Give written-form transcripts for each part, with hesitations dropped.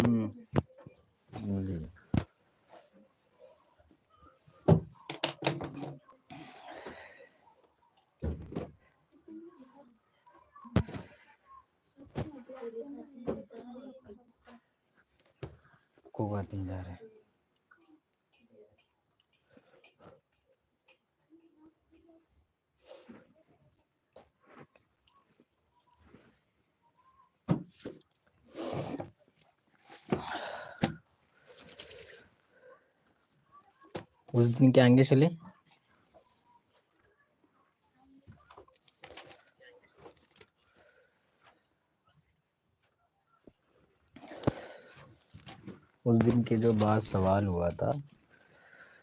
बोलिए। को बात नहीं जा रहे। उस दिन क्या आएंगे चले? उस दिन के जो बाद सवाल हुआ था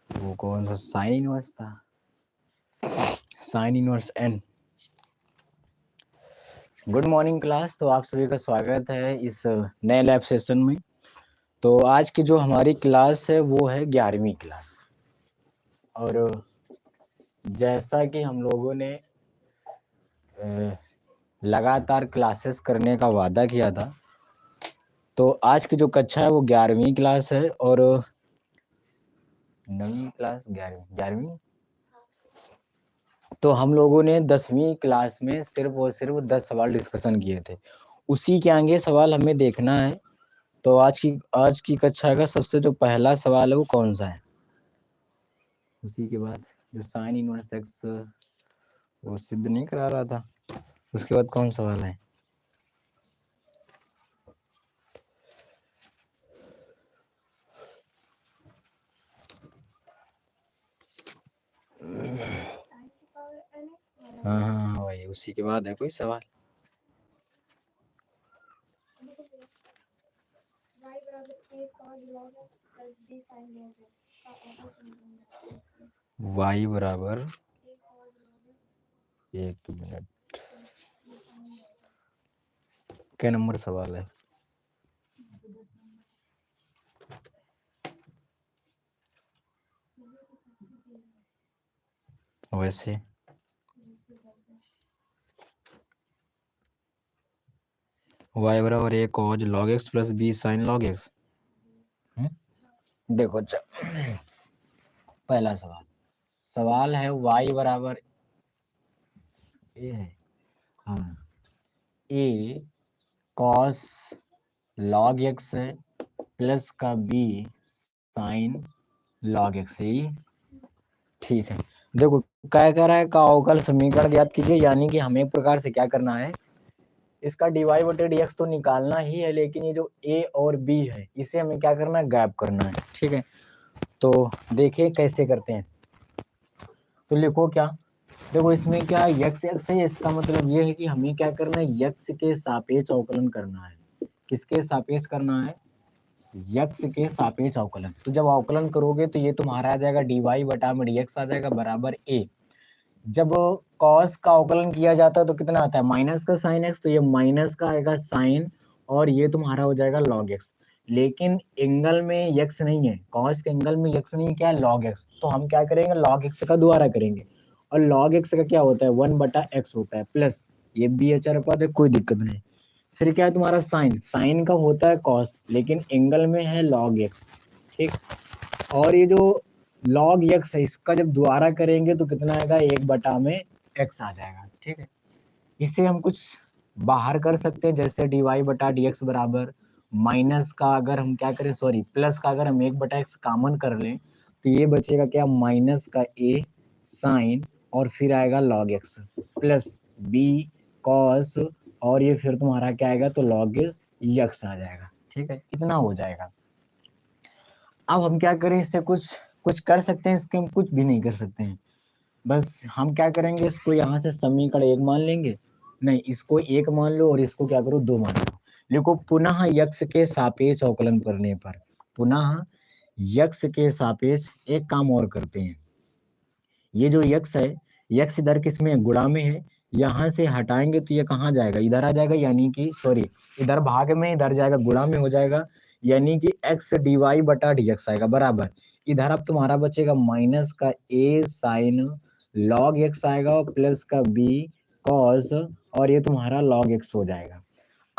वो कौन सा? साइन इनवर्स था, sine inverse n. Good morning class. तो आप सभी का स्वागत है इस नए लैब सेशन में। तो आज की जो हमारी क्लास है वो है 11वीं क्लास। और जैसा कि हम लोगों ने लगातार क्लासेस करने का वादा किया था, तो आज की जो कक्षा है वो 11वीं क्लास है। और 9वीं क्लास 11वीं। तो हम लोगों ने 10वीं क्लास में सिर्फ और सिर्फ 10 सवाल डिस्कशन किए थे, उसी के आगे सवाल हमें देखना है। तो आज की कक्षा का सबसे जो पहला सवाल है वो कौन सा है? उसी के बाद जो साइन इनवर्स एक्स वो सिद्ध नहीं करा रहा था, उसके बाद कौन सवाल है? हाँ वही, उसी के बाद है कोई सवाल? y बराबर 1 मिनट। क्या नंबर सवाल है? वैसे y बराबर 1 cos log x plus b sin log x। देखो अच्छा, पहला सवाल है y बराबर ए है, हाँ, ए cos log x है प्लस का b sin log x है। ठीक है, देखो क्या कह रहा है का अवकल समीकरण ज्ञात कीजिए, यानी कि हमें एक प्रकार से क्या करना है, इसका dy बटे dx तो निकालना ही है, लेकिन ये जो a और b है इसे हमें क्या करना है, गैप करना है। ठीक है, तो देखिए कैसे करते हैं। तो लिखो क्या, देखो इसमें क्या x है, इसका मतलब ये है कि हमें क्या करना है, x के सापेक्ष अवकलन करना है। किसके सापेक्ष करना है? x के सापेक्ष अवकलन। तो जब अवकलन करोगे तो ये तुम्हारा आ जाएगा dy बटा में dx आ जाएगा बराबर a। जब cos का अवकलन किया जाता है तो कितना आता है, माइनस का साइन x, तो ये माइनस का आएगा साइन और ये तुम्हारा हो जाएगा log x। लेकिन एंगल में x नहीं है, cos के एंगल में x नहीं है, क्या है, log x। तो हम क्या करेंगे, log x का दोबारा करेंगे, और log x का क्या होता है, 1 बटा x होता है, प्लस ये भी अचर पद है, कोई दिक्कत नहीं। फिर क्या है तुम्हारा साइन का होता है cos, लेकिन एंगल में है log x। ठीक, और ये जो log x है इसका जब दोबारा करेंगे तो कितना आएगा, 1 बटा में x आ जाएगा। ठीक है, इसे हम कुछ बाहर कर सकते हैं, जैसे dy बटा dx बराबर माइनस का, अगर हम क्या करें, सॉरी प्लस का अगर हम 1 बटा x कॉमन कर लें तो ये बचेगा क्या, माइनस का a साइन और फिर आएगा log x plus b cos, और ये फिर तुम्हारा क्या आएगा, तो log x आ जाएगा। ठीक है, इतना हो जाएगा। अब हम क्या करें, इससे कुछ कर सकते हैं, इसके हम कुछ भी नहीं कर सकते हैं। बस हम क्या करेंगे, इसको यहाँ से समीकरण 1 मान लेंगे, नहीं इसको 1 मान लो और इसको क्या करो, 2 मान लो। देखो पुनः x के सापेक्ष अवकलन करने पर, पुनः x के सापेक्ष एक काम और करते हैं। ये जो x है, x इधर किस में है, गुणा में है, यहाँ से हटाएंगे तो ये कहाँ जाएगा, इधर आ जाएगा, यानी कि सॉरी इधर भाग में, इधर जाएगा गुणा में हो जाएगा, यानी कि x dy बटा dx आएगा बराबर, इधर अब तुम्हारा बचेगा माइनस का a साइन log x आएगा और प्लस का b cos, और ये तुम्हारा log x हो जाएगा।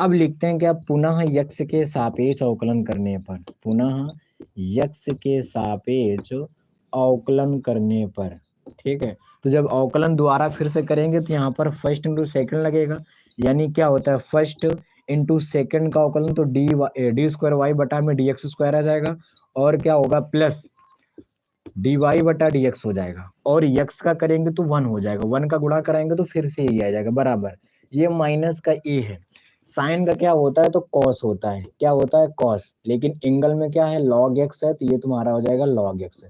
अब लिखते हैं क्या, पुनः यक्ष के सापेक्ष अवकलन करने पर, पुनः यक्ष के सापेक्ष अवकलन करने पर, ठीक है। तो जब अवकलन दोबारा फिर से करेंगे तो यहाँ पर फर्स्ट इंटू सेकंड लगेगा, यानी क्या होता है फर्स्ट इंटू सेकंड का अवकलन, तो डी स्क्वायर वाई बटा में डी एक्स स्क्वायर आ जाएगा, और क्या होगा प्लस डी वाई बटा डी एक्स हो जाएगा, और यक्स का करेंगे तो 1 हो जाएगा, 1 का गुणा कराएंगे तो फिर से ये आ जाएगा बराबर, ये माइनस का ए है। साइन का क्या होता है, तो कॉस होता है, क्या होता है कॉस, लेकिन एंगल में क्या है लॉग एक्स है, तो ये तुम्हारा हो जाएगा लॉग एक्स।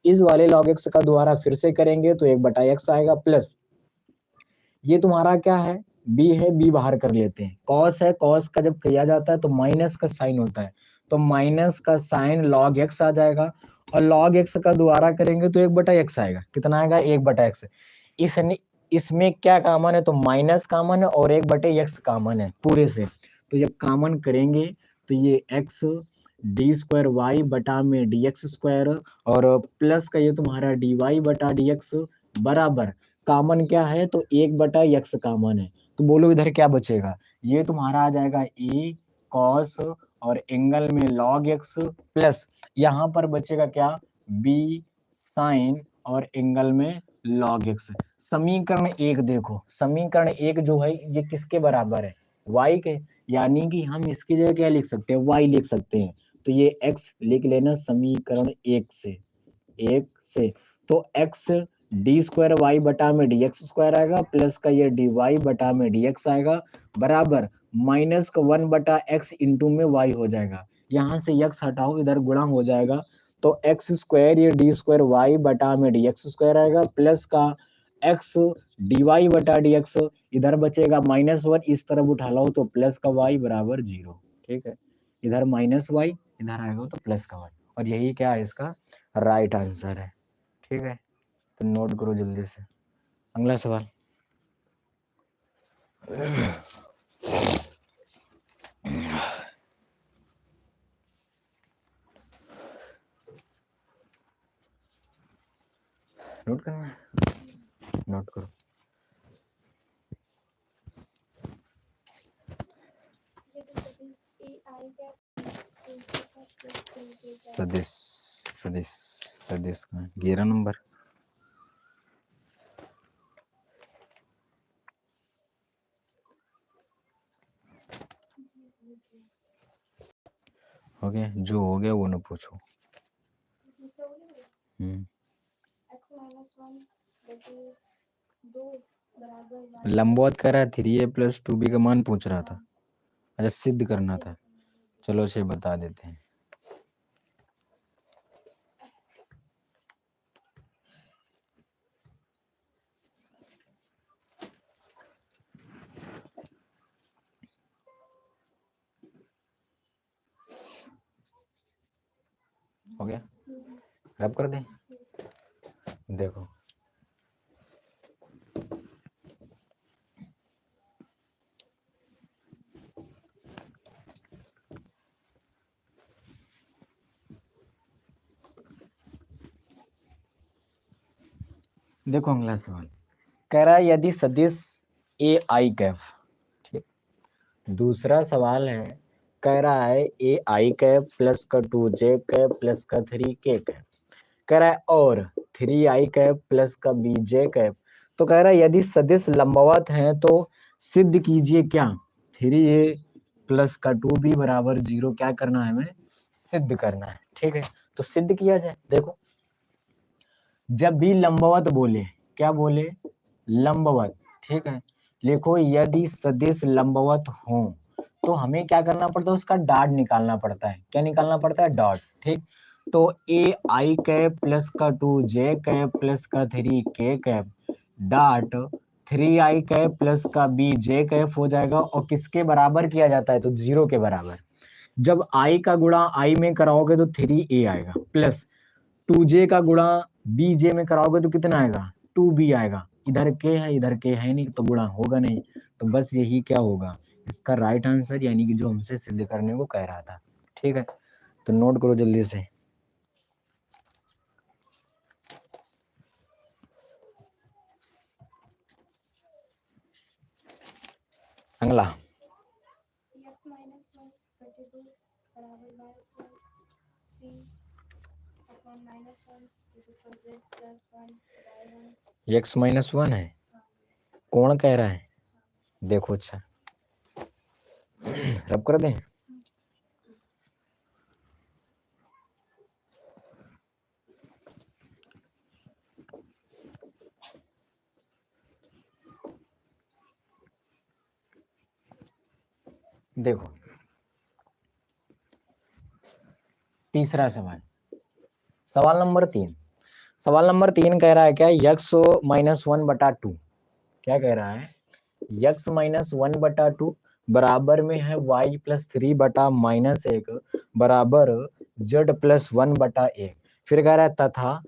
इस वाले लॉग एक्स का दोबारा फिर से करेंगे तो 1/x आएगा, प्लस ये तुम्हारा क्या है b है, b बाहर कर लेते हैं, कॉस है, कॉस का जब किया जाता है तो माइनस का साइन होता है, तो माइनस का साइन लॉग एक्स आ जाएगा, और लॉग एक्स का दोबारा करेंगे तो 1/x आएगा, कितना आएगा 1/x। इसमें क्या कॉमन है, तो माइनस कॉमन है और 1/x कॉमन है पूरे से, तो जब कॉमन करेंगे तो ये x डी स्क्वायर वाई बटा में डी एक्स स्क्वायर, और प्लस का ये तुम्हारा डी वाई बटा डी एक्स बराबर, कॉमन क्या है, तो 1/x कॉमन है, तो बोलो इधर क्या बचेगा, ये तुम्हारा आ जाएगा ए कॉस और एंगल में लॉग एक्स, प्लस यहाँ पर बचेगा क्या बी साइन और एंगल में लॉग एक्स। समीकरण 1 देखो, समीकरण 1 जो है ये किसके बराबर है, y के, यानी कि हम इसकी जगह क्या लिख सकते हैं, y लिख सकते हैं, तो ये x लिख लेना समीकरण 1 से, तो x डी स्क्वायर वाई बटा में डी एक्स स्क्वायर आएगा, प्लस का ये डी वाई बटा में डी एक्स आएगा, बराबर माइनस का 1/x इंटू में y हो जाएगा, यहाँ से x हटाओ इधर गुणा हो जाएगा, तो एक्स स्क्वायर ये डी स्क्वायर वाई बटा में डी एक्स स्क्वायर आएगा, प्लस का एक्स डी वाई बटा डी एक्स, इधर बचेगा -1, इस तरफ उठा लो तो प्लस का वाई बराबर 0, ठीक है, इधर -y इधर आएगा तो प्लस का y, और यही क्या है इसका राइट आंसर है, ठीक है। तो नोट करो जल्दी से अगला सवाल। नोट करना है, नोट करो। सदिश सदिश सदिश का 11 नंबर, हो गया, जो हो गया वो ना पूछो। लंबवत कह रहा है 3a + 2b का मान पूछ रहा था, अच्छा सिद्ध करना था, चलो इसे बता देते हैं। हो गया, रब कर दें, देखो देखो अगला सवाल कह रहा है यदि सदिश ए आई कैफ, ठीक, दूसरा सवाल है कह रहा है ए आई कैप प्लस का 2j कैप प्लस का 3k कैप, कह रहा है और 3i कैप प्लस का bj कैप, तो कह रहा है यदि सदिश लंबवत हैं तो सिद्ध कीजिए क्या, 3a प्लस का 2b बराबर 0, क्या करना है हमें सिद्ध करना है, ठीक है। तो सिद्ध किया जाए, देखो जब भी लंबवत बोले, क्या बोले लंबवत, ठीक है, लिखो यदि सदिश लंबवत हो तो हमें क्या करना पड़ता है, उसका डॉट निकालना पड़ता है, क्या निकालना पड़ता है डॉट, ठीक। तो ए आई कैप प्लस का 2j कैप प्लस का 3k cap dot 3i cap plus का bj कैप हो जाएगा, और किसके बराबर किया जाता है, तो 0 के बराबर। जब i का गुणा i में कराओगे तो 3a आएगा, प्लस 2j का गुणा bj में कराओगे तो कितना आएगा 2b आएगा, इधर k है इधर k है नहीं तो गुणा होगा नहीं, तो बस यही क्या होगा इसका राइट आंसर, यानी कि जो हमसे सिद्ध करने को कह रहा था, ठीक है। तो नोट करो जल्दी से। अगला x माइनस 1 है, कौन कह रहा है, देखो अच्छा रब कर दें। देखो तीसरा सवाल, सवाल नंबर 3, सवाल नंबर 3 कह रहा है क्या, x माइनस 1 बटा 2, क्या कह रहा है, x माइनस 1 बटा 2 बराबर में है y प्लस 3 बटा माइनस 1 बराबर z प्लस 1 बटा 1। फिर कह रहा है तथा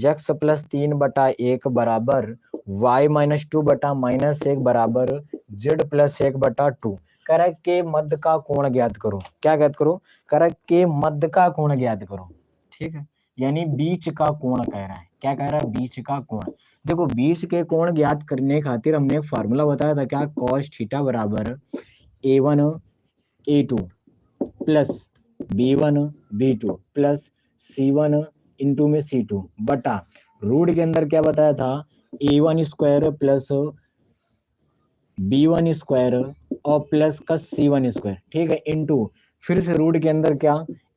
x प्लस 3 बटा 1 बराबर y माइनस 2 बटा माइनस 1 बराबर z प्लस 1 बटा 2। कह रहा है के मध्य का कोण ज्ञात करो, क्या ज्ञात करो, कह रहा है के मध्य का कोण ज्ञात करो, ठीक है, यानी बीच का कोण कह रहा है, क्या कह रहा है, बीच का कोण। देखो बीच के कोण ज्ञात करने खातिर हमने फार्मूला बताया था क्या, cos थीटा बराबर a1 a2 plus b1 b2 plus c1 into में c2 बटा रूट के अंदर क्या बताया था, a1 square plus b1 square और प्लस का c1 स्क्वायर, ठीक है, इंटू फिर से रूट के अंदर क्या,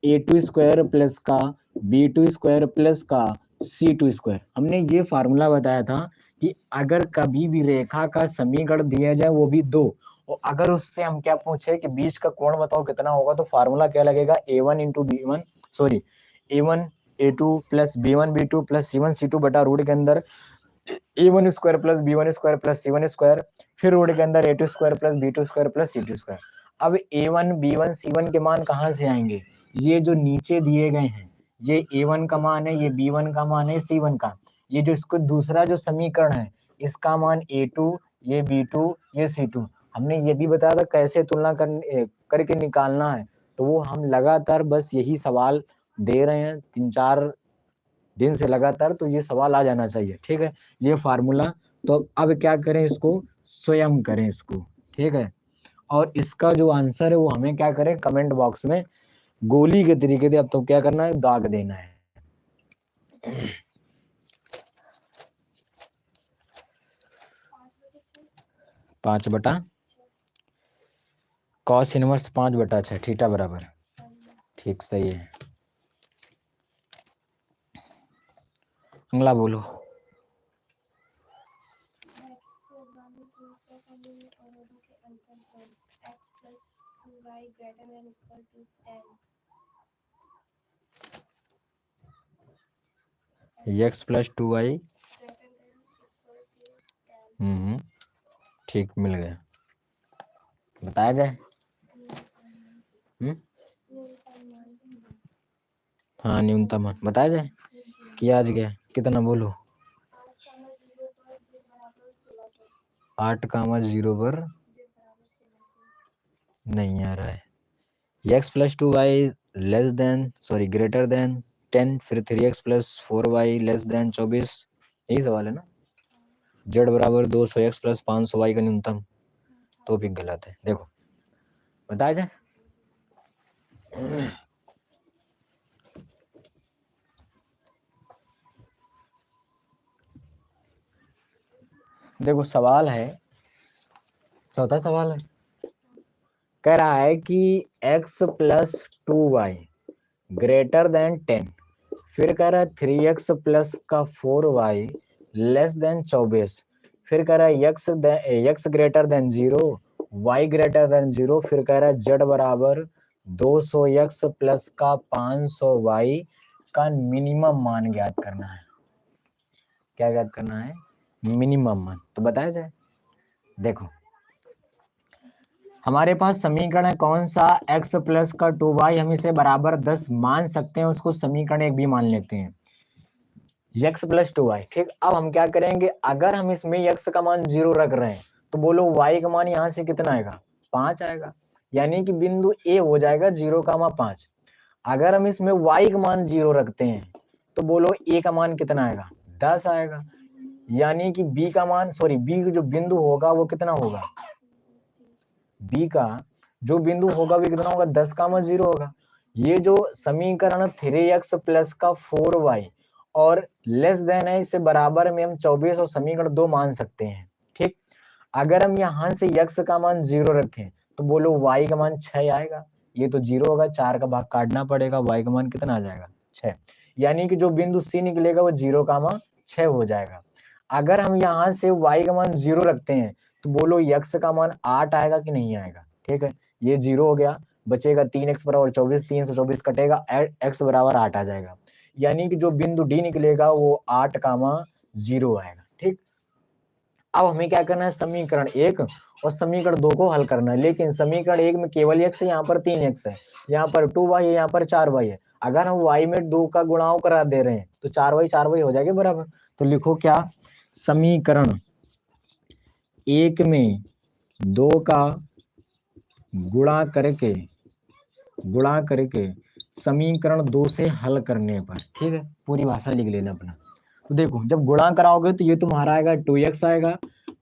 a2 स्क्वायर प्लस का b2 स्क्वायर प्लस का c2 स्क्वायर। हमने ये फार्मूला बताया था कि अगर कभी भी रेखा का समीकरण दिया जाए वो भी दो, और अगर उससे हम क्या पूछे कि बीच का कोण बताओ कितना होगा, तो फार्मूला क्या लगेगा, a1 into b1 sorry a1 a2 plus b1 b2 plus c1 c2 बटा रूट के अंदर a1 square plus b1 square plus c1 square, फिर रूट के अंदर a2 square plus b2 square plus c2 square. अब a1 b1 c1 के मान कहाँ से आएंगे, ये जो नीचे दिए गए हैं, ये a1 का मान है, ये b1 का मान है, c1 का, ये जो इसको दूसरा जो समीकरण है इसका मान a2, ये b2, ये c2। हमने ये भी बताया था कैसे तुलना करके निकालना है, तो वो हम लगातार बस यही सवाल दे रहे हैं 3-4 दिन से लगातार, तो ये सवाल आ जाना चाहिए, ठीक है, ये फार्मूला। तो अब क्या करें, इसको स्वयं करें इसको, ठीक है, और इसका जो आंसर है वो हमें क्या करें, कमेंट बॉक्स में गोली के तरीके से अब तो क्या करना है, दाग देना है। 5/, cos इनवर्स 5/6 थीटा बराबर, ठीक सही है। अगला बोलो। x प्लस 2y, ठीक मिल गया, बताया जाए। हाँ न्यूनतम मान बताया जाए, किया आज गया, कितना बोलो, 8,0 पर नहीं आ रहा है, x plus 2y less than sorry greater than 10, फिर 3x plus 4y less than 24, यही सवाल है ना। z बराबर 200x प्लस 500y का न्यूनतम, तो भी गलत है, देखो बताया जाए। देखो सवाल है, चौथा सवाल है, कह रहा है कि x plus 2y greater than 10, फिर कह रहा है 3x प्लस का 4y लेस देन 24, फिर कह रहा है x greater than 0, y greater than 0, फिर कह रहा है z बराबर 200x प्लस का 500y का मिनिमम मान ज्ञात करना है। क्या ज्ञात करना है, मिनिमम मान, तो बताया जाए। देखो हमारे पास समीकरण है कौन सा, x प्लस का 2y, हम इसे बराबर 10 मान सकते हैं, उसको समीकरण 1 भी मान लेते हैं, x प्लस 2y, ठीक। अब हम क्या करेंगे, अगर हम इसमें x का मान 0 रख रहे हैं तो बोलो y का मान यहाँ से कितना आएगा, 5 आएगा, यानी कि बिंदु A हो जाएगा 0,5। अगर हम इसमें y का मान 0 रखते हैं तो बोलो A का मान कितना आएगा, 10 आएगा, यानी कि B का मान सॉरी B जो बिंदु होगा वो कितना होगा, B का जो बिंदु होगा वो कितना होगा, 10,0 होगा। ये जो समीकरण 3x प्लस का 4y और लेस देन है इससे बराबर में हम 24 और समीकरण 2 मान सकते हैं। ठीक, अगर हम यहाँ से x का मान 0 रखें तो बोलो y का मान 6 आएगा। ये तो 0 होगा, 4 का भाग काटना पड़ेगा, y का मान कितना आ जाएगा 6, यानी कि जो बिंदु C निकलेगा वो 0,6 हो जाएगा। अगर हम यहाँ से y का मान 0 रखते हैं तो बोलो x का मान 8 आएगा कि नहीं आएगा। ठीक है, ये 0 हो गया, बचेगा 3x बराबर 24, 3 से 24 कटेगा, x बराबर 8 आ जाएगा, यानी कि जो बिंदु D निकलेगा वो 8,0 आएगा। ठीक, अब हमें क्या करना है, समीकरण 1 और समीकरण 2 को हल करना है, लेकिन समीकरण 1 में केवल x है, यहाँ पर 3x है, यहाँ पर 2y है, यहाँ पर 4y है। अगर हम y में 2 का गुणाओं करा दे रहे हैं तो 4y हो जाएगा बराबर। तो लिखो क्या, समीकरण 1 में 2 का गुणा करके समीकरण 2 से हल करने पर, ठीक है, पूरी भाषा लिख लेना अपना। तो देखो, जब गुणा कराओगे तो ये तुम्हारा आएगा 2x आएगा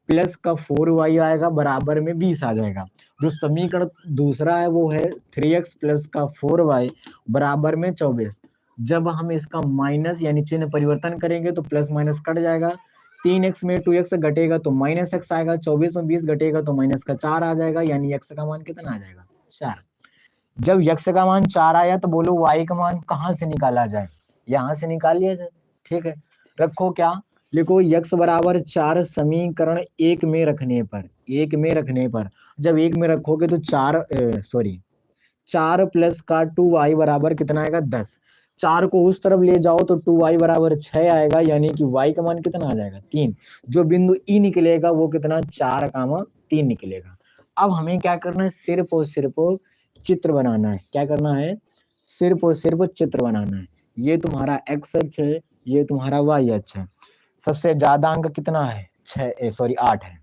प्लस का 4y आएगा बराबर में 20 आ जाएगा। जो समीकरण दूसरा है वो है 3x प्लस का 4y बराबर में 24। जब हम इसका माइनस यानी चिन्ह परिवर्तन करेंगे तो प्लस माइनस कट जाएगा, 3x में 2x घटेगा तो माइनस x आएगा, 24 में 20 घटेगा तो माइनस का 4 आ जाएगा, यानी x का मान कितना आ जाएगा 4। जब x का मान 4 आया तो बोलो y का मान कहाँ से निकाला जाए, यहाँ से निकाल लिया जाए। ठीक है, रखो क्या, लिखो x बराबर 4 समीकरण 1 में रखने पर, जब 1 में रखोगे तो 4 प्लस का 2y बराबर कितना आएगा 10। 4 को उस तरफ ले जाओ तो 2y बराबर 6 आएगा, यानी कि y का मान कितना आ जाएगा 3। जो बिंदु E निकलेगा वो कितना 4,3 निकलेगा। अब हमें क्या करना है, सिर्फ और सिर्फ चित्र बनाना है। क्या करना है, सिर्फ और सिर्फ चित्र बनाना है। ये तुम्हारा x अक्ष है, ये तुम्हारा y अक्ष है। सबसे ज्यादा अंक कितना है 8 है,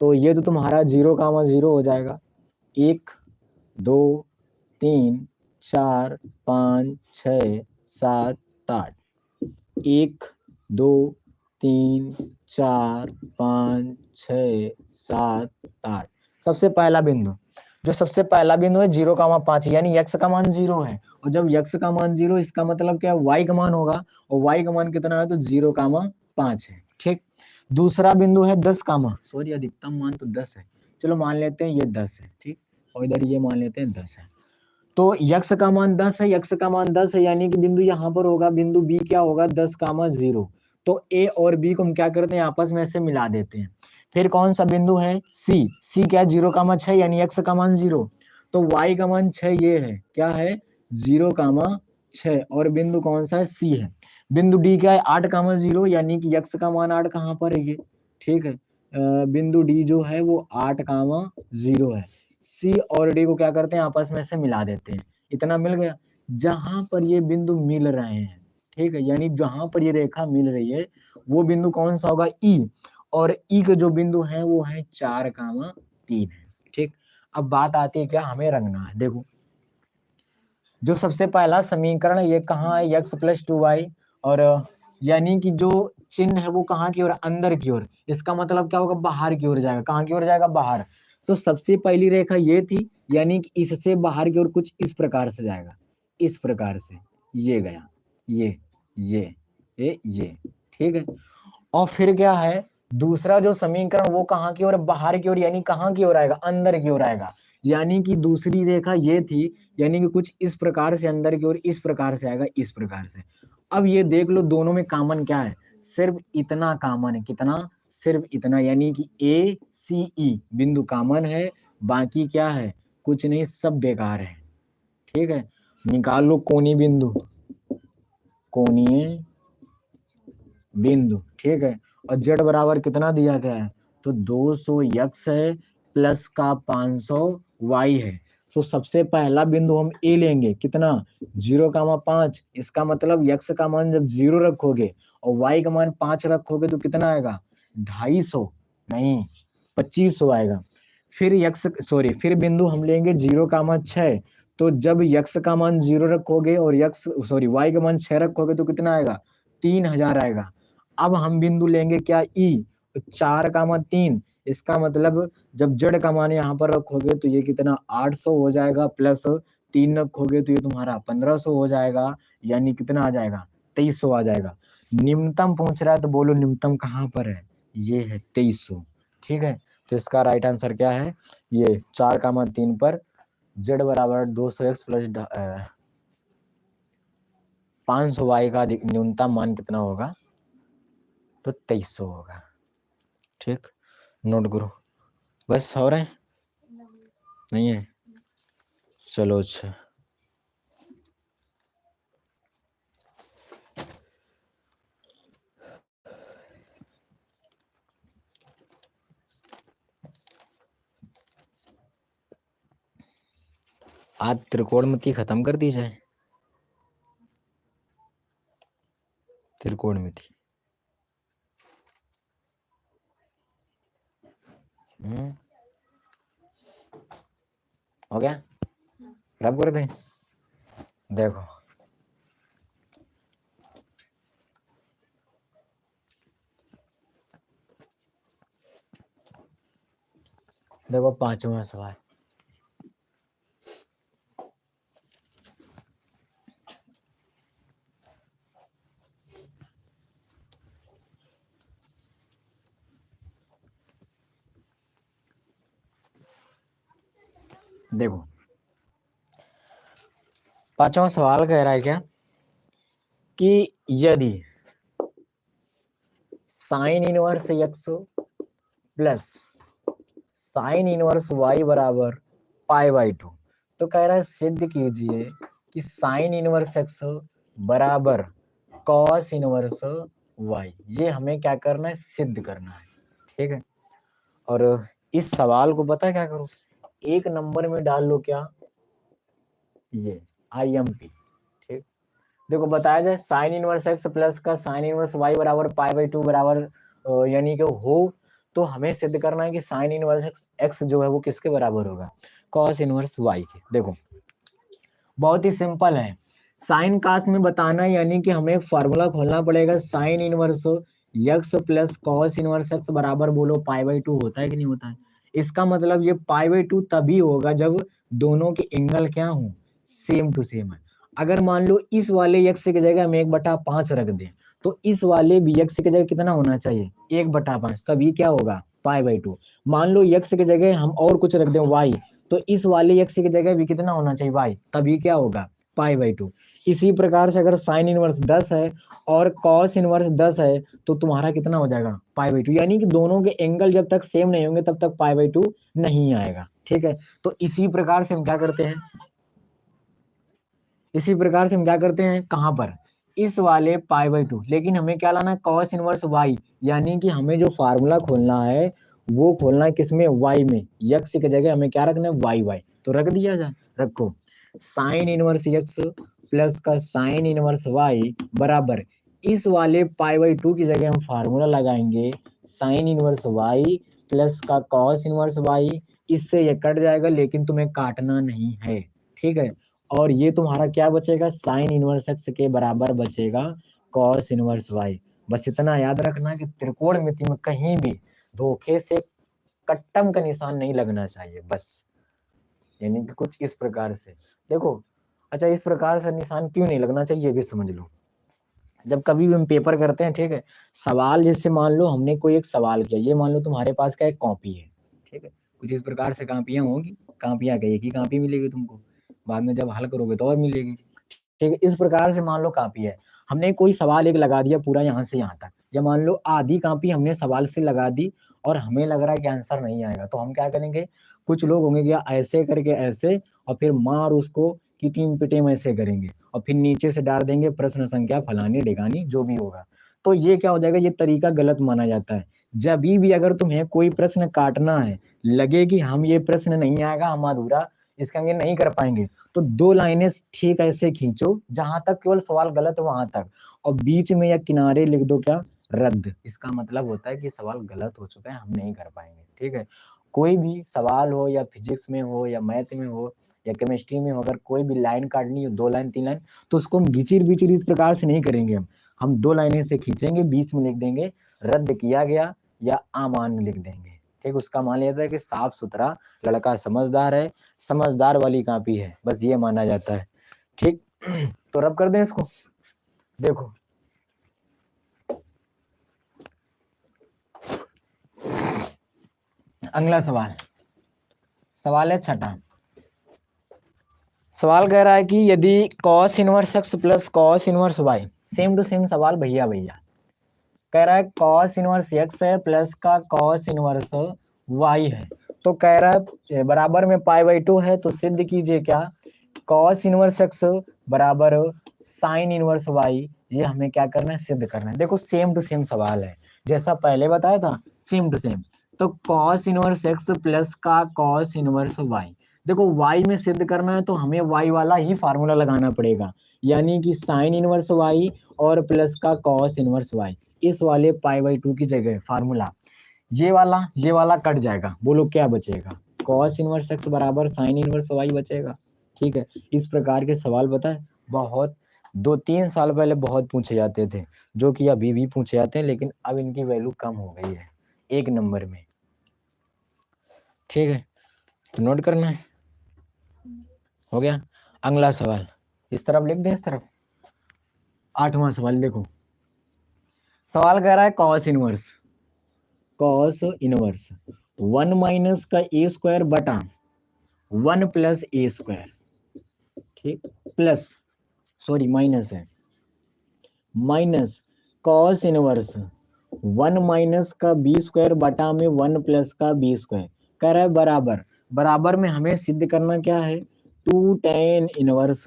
तो ये तो तुम्हारा 0,0 हो जाएगा। 1 2 3 4 5 6 7 8, 1 2 3 4 5 6 7 8। सबसे पहला बिंदु, जो सबसे पहला बिंदु है 0,5, यानी x का मान 0 है, और जब x का मान 0 इसका मतलब क्या है y का मान होगा, और y का मान कितना है तो 0,5 है। ठीक, दूसरा बिंदु है 10 अधिकतम मान तो 10 है, चलो मान लेते हैं ये 10 है। ठीक, और इधर ये मान लेते हैं 10 है, तो x का मान 10 है, x का मान 10 है, यानी कि बिंदु यहाँ पर होगा, बिंदु B क्या होगा 10,0। तो a और b को हम क्या करते हैं आपस में ऐसे मिला देते हैं। फिर कौन सा बिंदु है C क्या 0,6, यानी x का मान 0, तो y का मान 6 ये है, क्या है 0,6, और बिंदु कौन सा है C है। बिंदु D क्या है 8,0, यानी कि x का मान 8 कहाँ पर है ये। ठीक है, बिंदु D जो है वो 8,0 है। C और D को क्या करते हैं आपस में से मिला देते हैं, इतना मिल गया। जहां पर ये बिंदु मिल रहे हैं, ठीक है, यानी जहां पर ये रेखा मिल रही है वो बिंदु कौन सा होगा E, और E के जो बिंदु है वो है 4,3 है। ठीक, अब बात आती है क्या हमें रंगना है। देखो, जो सबसे पहला समीकरण ये कहाँ है x प्लस 2y, और यानी कि जो चिन्ह है वो कहाँ की ओर, अंदर की ओर, इसका मतलब क्या होगा बाहर की ओर जाएगा। कहाँ की ओर जाएगा, बाहर। तो सबसे पहली रेखा ये थी, यानी कि इससे बाहर की ओर कुछ इस प्रकार से जाएगा, इस प्रकार से ये गया, ये। ठीक है, और फिर क्या है दूसरा जो समीकरण वो कहाँ की ओर, बाहर की ओर, यानी कहाँ की ओर आएगा, अंदर की ओर आएगा। यानी कि दूसरी रेखा ये थी, यानी कि कुछ इस प्रकार से अंदर की ओर, इस प्रकार से आएगा, इस प्रकार से। अब ये देख लो दोनों में कॉमन क्या है, सिर्फ इतना कॉमन है, कितना, सिर्फ इतना, यानी कि ACE बिंदु कॉमन है, बाकी क्या है कुछ नहीं, सब बेकार है। ठीक है, निकाल लो कोणीय बिंदु। ठीक है, और z बराबर कितना दिया गया है, तो 200x है प्लस का 500y है। तो सबसे पहला बिंदु हम A लेंगे, कितना 0,5, इसका मतलब x का मान जब 0 रखोगे और y का मान 5 रखोगे तो कितना आएगा 250, नहीं 2500 आएगा। फिर बिंदु हम लेंगे 0,6, तो जब x का मान 0 रखोगे और y का मान 6 रखोगे तो कितना आएगा 3000 आएगा। अब हम बिंदु लेंगे क्या E, 4,3, इसका मतलब जब z का मान यहाँ पर रखोगे तो ये कितना 800 हो जाएगा, प्लस 3 रखोगे तो ये तुम्हारा 1500 हो जाएगा, यानी कितना आ जाएगा 2300 आ जाएगा। निम्नतम पूछ रहा है तो बोलो निम्नतम कहाँ पर है, ये है 2300। ठीक है, तो इसका राइट आंसर क्या है, ये 4,3 पर z बराबर 200x प्लस 500y का न्यूनतम मान कितना होगा, तो 2300 होगा। ठीक, नोट करो। बस हो रहे हैं, नहीं है, चलो अच्छा। आज त्रिकोणमिति खत्म कर दी जाए, त्रिकोणमिति। हो गया, रब कर दें। देखो देखो 5वां सवाल, देखो 5वां सवाल कह रहा है क्या कि यदि sine inverse x plus sine inverse y बराबर π/2, तो कह रहा है सिद्ध कीजिए कि साइन इनवर्स x बराबर कॉस इनवर्स y। ये हमें क्या करना है, सिद्ध करना है। ठीक है, और इस सवाल को पता है क्या करो, एक नंबर में डाल लो क्या, ये IMP। ठीक, देखो बताया जाए साइन इनवर्स x प्लस का साइन इनवर्स y बराबर π/2 बराबर यानी कि हो, तो हमें सिद्ध करना है कि साइन इनवर्स x जो है वो किसके बराबर होगा, कॉस इनवर्स y के। देखो बहुत ही सिंपल है, साइन कास में बताना यानी कि हमें फार्मूला खोलना पड़ेगा, sine inverse x plus cos inverse x बराबर बोलो π/2 होता है कि नहीं होता है। इसका मतलब ये π/2 तभी होगा जब दोनों के एंगल क्या हो, सेम टू सेम है। अगर मान लो इस वाले x की जगह हम 1/5 रख दें, तो इस वाले भी x की जगह कितना होना चाहिए, 1/5, तभी क्या होगा, π/2। मान लो x की जगह हम और कुछ रख दें y, तो इस वाले x की जगह भी कितना होना चाहिए y, तभी क्या होगा, π/2। इसी प्रकार से अगर साइन इनवर्स 10 है और कॉस इनवर्स 10 है, तो तुम्हारा कितना हो जाएगा, π/2। यानी कि दोनों के एंगल जब तक सेम नहीं होंगे तब तक π/2 नहीं आएगा। ठीक है, तो इसी प्रकार से हम क्या करते हैं, इसी प्रकार से हम क्या करते हैं, कहां पर, इस वाले π/2, लेकिन हमें क्या लाना है, कॉस इनवर्स y, यानी कि हमें जो फार्मूला खोलना है वो खोलना है किसमें, y में। x की जगह हमें क्या रखना है, y। तो रख दिया जाए, रखो साइन इनवर्स x प्लस का साइन इनवर्स y बराबर इस वाले π/2 की जगह हम फार्मूला लगाएंगे साइन इनवर्स y प्लस का कॉस इनवर्स y। इससे ये कट जाएगा लेकिन तुम्हें काटना नहीं है। ठीक है, और ये तुम्हारा क्या बचेगा, साइन इनवर्स x के बराबर बचेगा कॉस इनवर्स y। बस इतना याद रखना कि त्रिकोणमिति में कहीं भी धोखे से कट्टम का निशान नहीं लगना चाहिए, बस यानी कि कुछ इस प्रकार से देखो। अच्छा, इस प्रकार से निशान क्यों नहीं लगना चाहिए, ये भी समझ लो। जब कभी भी हम पेपर करते हैं, ठीक है, सवाल जैसे मान लो हमने कोई एक सवाल किया, ये मान लो तुम्हारे पास का एक कॉपी है, ठीक है, कुछ इस प्रकार से कापियां होंगी, कापियां का एक ही कापी मिलेगी तुमको, बाद में जब हल करोगे तो और मिलेगी। ठीक है, इस प्रकार से मान लो कापी है, हमने कोई सवाल एक लगा दिया पूरा यहाँ से यहाँ तक, या मान लो आधी कापी हमने सवाल से लगा दी और हमें लग रहा है कि आंसर नहीं आएगा, तो हम क्या करेंगे, कुछ लोग होंगे क्या ऐसे करके ऐसे और फिर मार उसको किटिम पिटिम ऐसे करेंगे और फिर नीचे से डाल देंगे प्रश्न संख्या फलानी ढिकानी जो भी होगा। तो ये क्या हो जाएगा, ये तरीका गलत माना जाता है। जब भी अगर तुम्हें कोई प्रश्न काटना है, लगे कि हम ये प्रश्न नहीं आएगा, हम अधूरा इसका आगे नहीं कर पाएंगे, तो 2 लाइनें ठीक ऐसे खींचो जहां तक केवल सवाल गलत है वहां तक, और बीच में या किनारे लिख दो क्या, रद्द। इसका मतलब होता है कि सवाल गलत हो चुका है, हम नहीं कर पाएंगे। ठीक है, कोई भी सवाल हो या फिजिक्स में हो या मैथ में हो या केमिस्ट्री में हो, अगर कोई भी लाइन काटनी हो 2 लाइन 3 लाइन, तो उसको हम घिचिर बिचिर इस प्रकार से नहीं करेंगे, हम 2 लाइनें से खींचेंगे, बीच में लिख देंगे रद्द किया गया या अमान्य लिख देंगे। ठीक, उसका मान लिया जाता है कि साफ सुथरा लड़का समझदार है, समझदार वाली कापी है, बस ये माना जाता है। ठीक, तो रब कर दें इसको। देखो अगला सवाल, सवाल है छठा। सवाल कह रहा है कि यदि cos inverse x plus cos inverse y, same to same सवाल भैया भैया, कह रहा है cos इनवर्स x है प्लस का cos इनवर्स y है, तो कह रहा है बराबर में पाई बाई 2 है, तो सिद्ध कीजिए क्या, cos इनवर्स x बराबर sin इनवर्स y, ये हमें क्या करना है, सिद्ध करना है। देखो सेम टू सेम सवाल है, जैसा पहले बताया था सेम टू सेम। तो cos इनवर्स x प्लस का cos इनवर्स y, देखो y में सिद्ध करना है तो हमें y वाला ही फार्मूला लगाना पड़ेगा, यानी कि sin इनवर्स y और प्लस का cos इनवर्स y, इस वाले पाई बाई 2 की जगह फार्मूला ये वाला कट जाएगा, बोलो क्या बचेगा, cos इनवर्स x बराबर sin इनवर्स y बचेगा। ठीक है, इस प्रकार के सवाल बताए बहुत 2-3 साल पहले बहुत पूछे जाते थे, जो कि अभी भी पूछे जाते हैं, लेकिन अब इनकी वैल्यू कम हो गई है 1 नंबर में। ठीक है, तो नोट करना है, हो गया। अगला सवाल इस तरफ लिख दें, इस तरफ 8वां सवाल देखो, सवाल कह रहा है cos इनवर्स 1 माइनस का ए स्क्वायर बटा 1 प्लस ए स्क्वायर, ठीक, प्लस सॉरी माइनस है, माइनस cos इनवर्स 1 माइनस का बी स्क्वायर बटा में 1 प्लस का बी स्क्वायर, कह रहा है बराबर, बराबर में हमें सिद्ध करना क्या है, 2 tan इनवर्स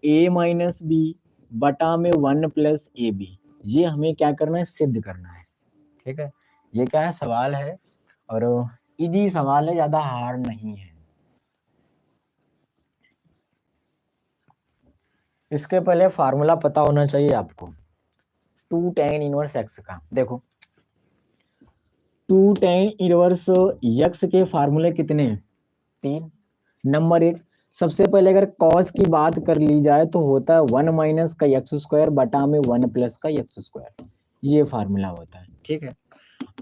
ए माइनस बी बटा में 1 प्लस ए बी, ये हमें क्या करना है, सिद्ध करना है। ठीक है, ये क्या है, सवाल है और इजी सवाल है, ज्यादा हार्ड नहीं है। इसके पहले फार्मूला पता होना चाहिए आपको 2 tan इनवर्स x का। देखो 2 tan इनवर्स x के फार्मूले कितने हैं, 3। नंबर 1, सबसे पहले अगर cos की बात कर ली जाए तो होता है 1 माइनस का एक्स स्क्वायर बटा में 1 प्लस का एक्स स्क्वायर, ये फार्मूला होता है। ठीक है,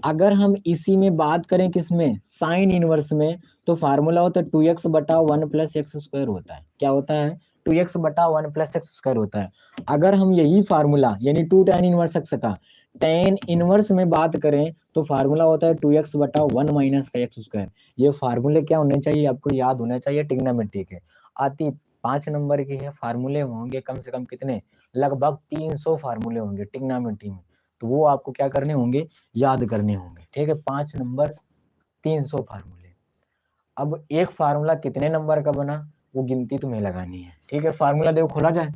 अगर हम इसी में बात करें किसमें, साइन इनवर्स में, तो फार्मूला होता है 2x बटा 1 प्लस एक्स स्क्वायर होता है, क्या होता है, 2x बटा 1 प्लस एक्स स्क्वायर होता है। अगर हम यही फार्मूला यानी 2 tan इनवर्स एक्स का tan इनवर्स में बात करें तो फार्मूला होता है 2x बटा 1 माइनस का एक्स स्क्वायर। ये फार्मूले क्या होने चाहिए, आपको याद होना चाहिए, ट्रिग्नोमेट्री के आती 5 नंबर की है, फार्मूले होंगे कम से कम कितने, लगभग 300 फार्मूले होंगे ट्रिग्नोमेट्री में, तो वो आपको क्या करने होंगे, याद करने होंगे। ठीक है, 5 नंबर 300 फार्मूले। अब एक फार्मूला कितने नंबर का बना वो गिनती तुम्हें लगानी है। ठीक है, फार्मूला देखो खोला जाए,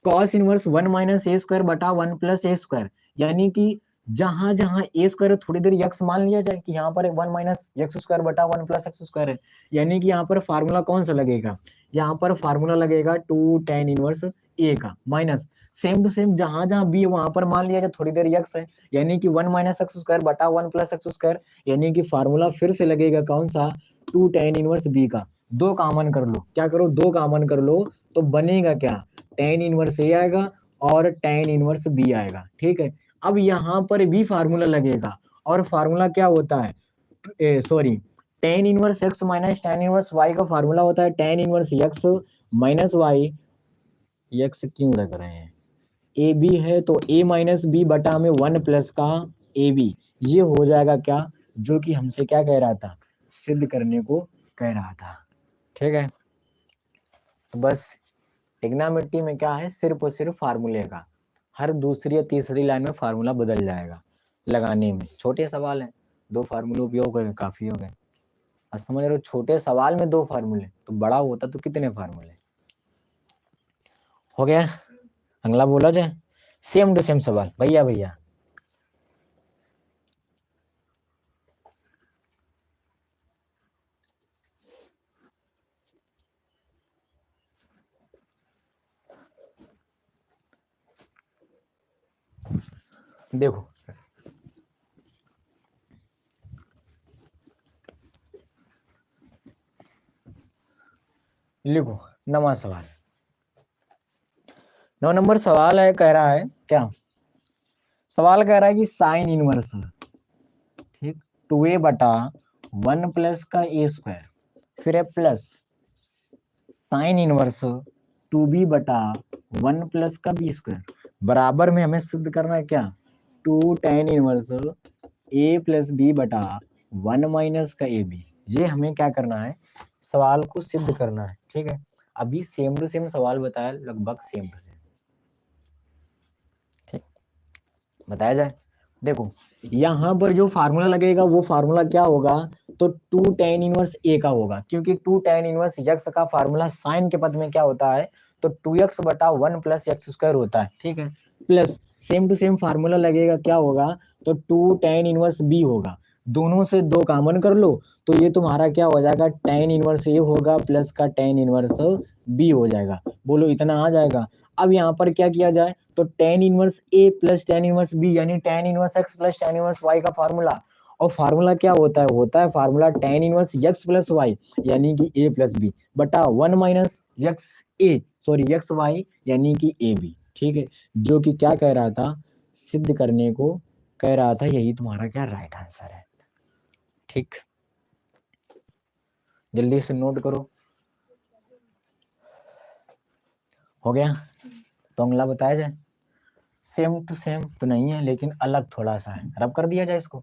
cos इनवर्स 1 माइनस ए स्क्वायर बटा 1 प्लस ए स्क्वायर, यानी कि जहां जहां ए स्क्वायर थोड़ी देर यक्स मान लिया जाए कि यहाँ पर 1 माइनस एक्स स्क्वायर बटा 1 प्लस एक्स स्क्वायर है, यानी कि यहाँ पर फार्मूला कौन सा लगेगा, यहाँ पर फार्मूला लगेगा 2 tan इनवर्स ए का, माइनस सेम टू सेम जहां जहां बी है वहां पर मान लिया जाए थोड़ी देर यक्स है, यानी कि 1 माइनस एक्स स्क्वायर बटा 1 प्लस एक्स स्क्वायर, यानी कि फार्मूला फिर से लगेगा कौन सा, 2 tan इनवर्स बी का। दो कॉमन कर लो, क्या करो, दो कॉमन कर लो, तो बनेगा क्या, tan इनवर्स ए आएगा और tan इनवर्स बी आएगा। ठीक है, अब यहाँ पर भी फार्मूला लगेगा, और फार्मूला क्या होता है, sorry tan inverse x minus tan inverse y का फार्मूला होता है tan inverse x minus y, x क्यों रख रहे हैं, ए बी है तो a माइनस बी बटा में 1 प्लस का ए बी, ये हो जाएगा क्या, जो कि हमसे क्या कह रहा था, सिद्ध करने को कह रहा था। ठीक है, तो बस ट्रिग्नोमेट्री में क्या है, सिर्फ और सिर्फ फार्मूले का, हर दूसरी या तीसरी लाइन में फार्मूला बदल जाएगा लगाने में। छोटे सवाल है, 2 फार्मूले उपयोग हो गए, काफी हो गए। और समझ रहे हो, छोटे सवाल में 2 फार्मूले, तो बड़ा होता तो कितने फार्मूले, हो गया। अगला बोला जाए, सेम टू सेम सवाल भैया भैया, देखो लिखो 9वां सवाल, 9 नंबर सवाल है, कह रहा है क्या, सवाल कह रहा है कि साइन इनवर्स, ठीक, 2a बटा 1 प्लस का ए स्क्वायर, फिर है प्लस साइन इनवर्स 2b बटा 1 प्लस का बी स्क्वायर, बराबर में हमें सिद्ध करना है क्या, 2 tan inverse a plus b बटा 1 माइनस का ए बी, ये हमें क्या करना है, सवाल को सिद्ध करना है। ठीक है, अभी सेम टू सेम सवाल बताया, लगभग सेम टू सेम। ठीक, बताया जाए। देखो यहाँ पर जो फार्मूला लगेगा वो फार्मूला क्या होगा, तो 2 tan इनवर्स ए का होगा, क्योंकि 2 tan इनवर्स यक्स का फार्मूला साइन के पद में क्या होता है, तो 2x बटा 1 प्लस एक्स स्क्वायर होता है। ठीक है, plus same to same formula लगेगा क्या होगा, तो 2 tan इनवर्स बी होगा। दोनों से 2 कॉमन कर लो तो ये तुम्हारा क्या हो जाएगा, tan इनवर्स ए होगा प्लस का tan इनवर्स बी हो जाएगा। बोलो इतना आ जाएगा। अब यहाँ पर क्या किया जाए, तो tan inverse a plus tan inverse b यानी tan inverse x plus tan inverse y का फार्मूला। और फार्मूला क्या होता है formula tan inverse x plus y यानी कि ए प्लस बी बटा 1 माइनस एक्स वाई यानी कि ए बी। ठीक है, जो कि क्या कह रहा था, सिद्ध करने को कह रहा था, यही तुम्हारा क्या राइट आंसर है। ठीक, जल्दी से नोट करो। हो गया, तो अगला बताया जाए। सेम टू सेम तो नहीं है, लेकिन अलग थोड़ा सा है, रब कर दिया जाए इसको।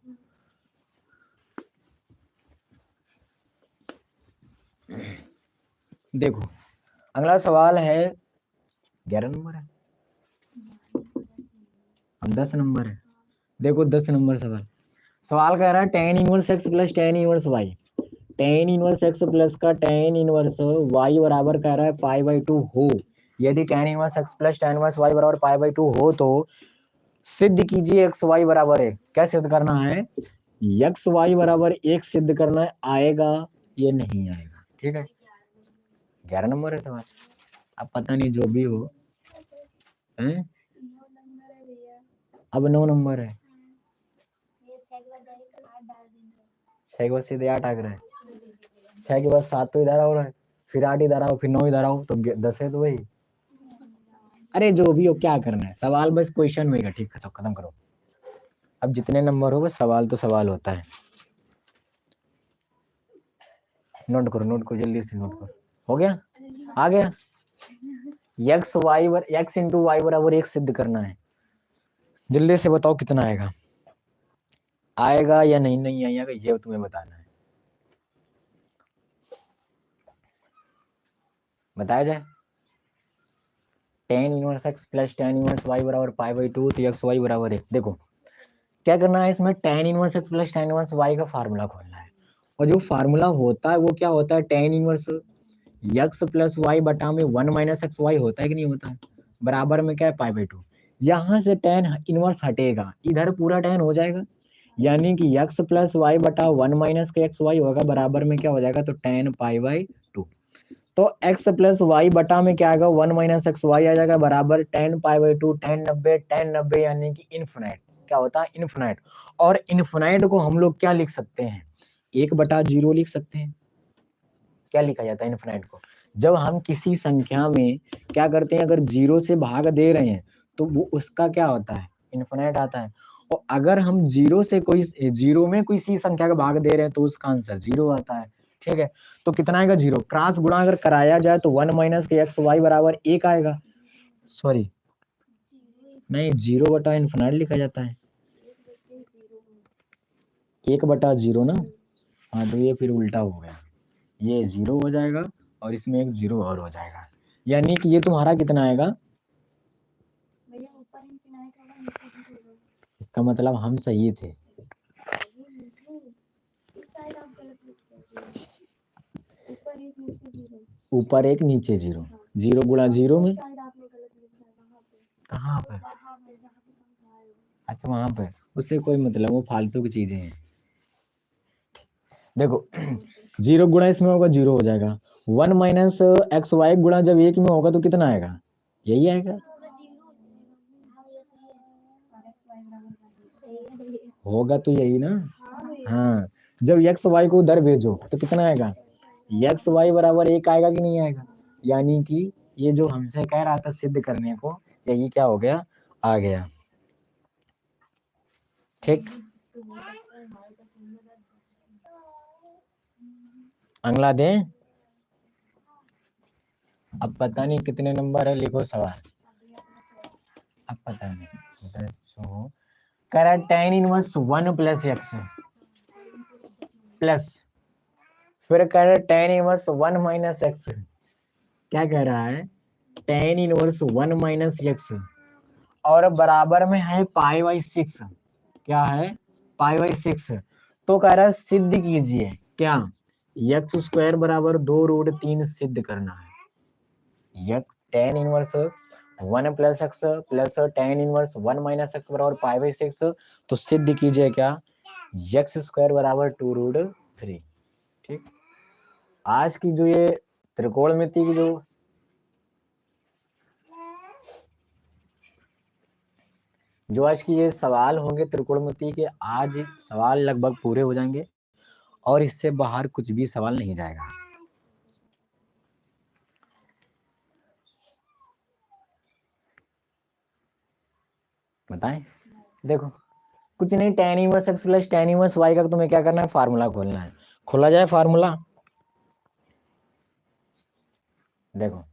देखो अगला सवाल है, 11 नंबर है, हम 10 नंबर है। देखो 10 नंबर सवाल कह रहा है tan inverse x plus tan inverse y, tan inverse x plus का tan इनवर्स वाई बराबर कह रहा है पाई बाई 2 हो। यदि tan inverse x plus tan inverse y बराबर पाई बाई 2 हो तो सिद्ध कीजिए एक्स वाई बराबर है। क्या सिद्ध करना है, एक्स वाई बराबर 1 सिद्ध करना है, आएगा ये नहीं आएगा। ठीक है, 11 नंबर है सवाल। अब पता नहीं जो भी हो हैं? अब 9 नंबर है, 6 के बाद सीधे 8 आ रहा है, 6 के बाद 7 तो इधर आ रहा है, फिर 8 इधर आओ, फिर 9 इधर आओ, तो 10 है तो वही। अरे जो भी हो, क्या करना है, सवाल बस क्वेश्चन में का। ठीक, खत्म करो। अब जितने नंबर हो बस सवाल तो सवाल होता है। नोट करो जल्दी से नोट करो। हो गया, आ गया। एक्स इंटू वाई बराबर 1 सिद्ध करना है। जल्दी से बताओ कितना आएगा, आएगा या नहीं आएगा, ये तुम्हें बताना है। बताया जाए। tan inverse x plus tan inverse y बराबर पाई बाई 2, तो एक्स वाई बराबर 1। देखो क्या करना है इसमें, tan inverse x plus tan inverse y का फार्मूला खोलना है। और जो फार्मूला होता है वो क्या होता है, tan inverse x plus y बटा में 1 माइनस एक्स वाई होता है कि नहीं होता है, बराबर में क्या है पाई बाई 2। यहाँ से tan इनवर्स हटेगा, इधर पूरा tan हो जाएगा, यानी कि x प्लस वाई बटा 1 माइनस के एक्स वाई होगा, बराबर में क्या हो जाएगा, तो tan पाई बाई 2। तो x प्लस वाई बटा में क्या आएगा, 1 माइनस एक्स वाई आ जाएगा, बराबर tan पाई बाई 2, tan 90 यानी कि इन्फिनाइट। क्या होता है, इन्फिनाइट। और इन्फिनाइट को हम लोग क्या लिख सकते हैं, 1/0 लिख सकते हैं। क्या लिखा जाता है इन्फिनाइट को, जब हम किसी संख्या में क्या करते हैं, अगर 0 से भाग दे रहे हैं तो वो उसका क्या होता है, इन्फिनाइट आता है। और अगर हम 0 में किसी संख्या का भाग दे रहे हैं तो उसका आंसर 0 आता है। ठीक है, तो कितना आएगा, 0। क्रॉस गुणा अगर कराया जाए तो 1 माइनस के एक्स वाई बराबर 1 आएगा। सॉरी नहीं, 0 बटा इन्फिनाइट लिखा जाता है, 1/0 ना। हाँ तो ये फिर उल्टा हो गया, ये 0 हो जाएगा और इसमें एक 0 और हो जाएगा, यानी कि ये तुम्हारा कितना आएगा, इसका मतलब हम सही थे। ऊपर 1 नीचे 0, 0 गुणा 0 में कहाँ पे, अच्छा वहां पे, उससे कोई मतलब, वो फालतू की चीजें हैं। देखो 0 गुणा इसमें होगा 0 हो जाएगा, 1 माइनस एक्स वाई गुणा जब 1 में होगा तो कितना आएगा, यही आएगा, होगा तो यही ना। हाँ, जब एक्स वाई को उधर भेजो तो कितना आएगा, एक्स वाई बराबर 1 आएगा कि नहीं आएगा, यानी कि ये जो हमसे कह रहा था सिद्ध करने को, यही क्या हो गया, आ गया। ठीक, अगला दें। अब पता नहीं कितने नंबर है, लिखो सवाल। अब पता नहीं, 10 कह रहा है tan inverse 1 plus x, plus फिर कह रहा है टेन इनवर्स 1 माइनस एक्स, क्या कह रहा है टेन इनवर्स 1 माइनस एक्स, और बराबर में है पाई बाई 6, क्या है पाई बाई 6। तो कह रहा है सिद्ध कीजिए क्या, एक्स स्क्वायर बराबर 2√3 सिद्ध करना है। Tan inverse 1 plus x plus tan inverse 1 minus x बराबर पाई बाई 6, तो सिद्ध कीजिए क्या, एक्स स्क्वायर बराबर 2√3। ठीक, आज की जो ये त्रिकोणमिति की जो आज की ये सवाल होंगे त्रिकोणमिति के, आज सवाल लगभग पूरे हो जाएंगे और इससे बाहर कुछ भी सवाल नहीं जाएगा। बताएं, देखो कुछ नहीं, tan inverse x plus tan inverse y का तुम्हें क्या करना है, फार्मूला खोलना है। खोला जाए फार्मूला, देखो